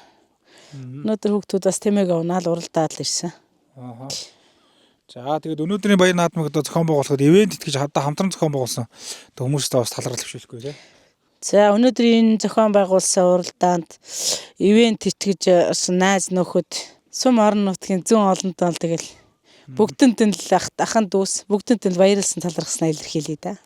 Өнөөдөр хүүхдүүд бас тэмээг унаал уралдаад л ирсэн. За тэгээд өнөөдрийн баяр наадмыг одоо зохион байгуулахад ивент итгэж хадаа хамтран зохион байгуулсан хүмүүстээ бас талархал төвшүүлэхгүй тий. За өнөөдрийн зохион байгуулсан уралдаанд ивент итгэж найз нөхөд сум орон нутгийн зүүн олонтон л тэгэл бүгдэнд нь л ахын дүүс бүгдэнд нь баярлсан талархснаа илэрхийлье да.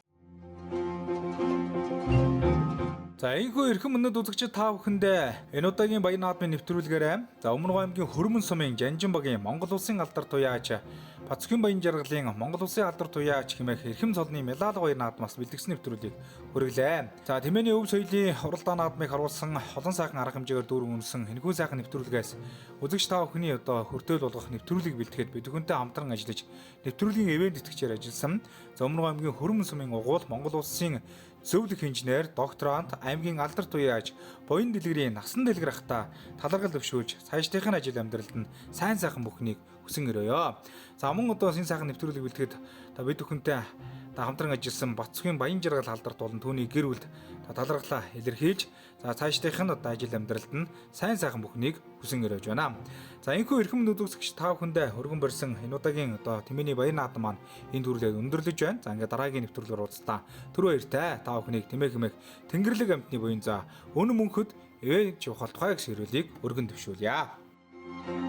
За энэхүү эрхэм мөнөд үзэгчид та бүхэндээ энэ удаагийн баяр наадмын нэвтрүүлгээр Өмнө аймгийн Хөрмөн сумын Жанжин багийн Монгол улсын алдар туяач Бацхан баян жаргалын Монгол улсын алдар туяач хэмээх эрхэм цолны медаль баяр наадмаас бэлтгэсэн нэвтрүүлгийг хүргэлээ. За тэмээний өв соёлын уралдаан наадмыг харуулсан олон сайхан арга хэмжээгээр дүүрэн үнсэн энэхүү сайхан нэвтрүүлгээс үзэгч та бүхний одоо хүртээл болгох нэвтрүүлгийг бэлтгэхэд бид бүхэнтэй хамтран ажиллаж нэвтрүүлгийн ивент итгэгчээр ажилласан Өмнө аймгийн Хөрмөн сумын угуул Монгол улсын зөвлөх инженер, докторант, аймгийн алдар туяач, буян дэлгэрийн насан дэлгэр ахта талархал төвшүүлж цаашдынхын ажил амьдралд нь сайн сайхан бүхнийг хүсэн өрөөё. За мөн одоо энэ сайхан нэвтрүүлгийг бэлтгэхэд бид бүхэнтэй хамтран ажилласан Бацхан баян жаргал алдарт болон түүний гэр бүлд талархлаа илэрхийлж цаашдынхын одоо ажил амьдралд нь сайн сайхан бүхнийг хүсэн өрөөж байна. За энэхүү эрхэм үзэгч та бүхэндээ өргөн барьсан энэ удаагийн одоо тэмээний баяр наадам маань энэ төрөлөд өндөрлөж байна. За ингээд дараагийн нэвтрүүлгээр уулзлаа. Түр баяртай та бүхнийг тэмээх Тэнгэрлэг амтны буян за өнө мөнхөд ивэж явах тухай гэсэн ирүүлгийг өргөн төвшүүлье.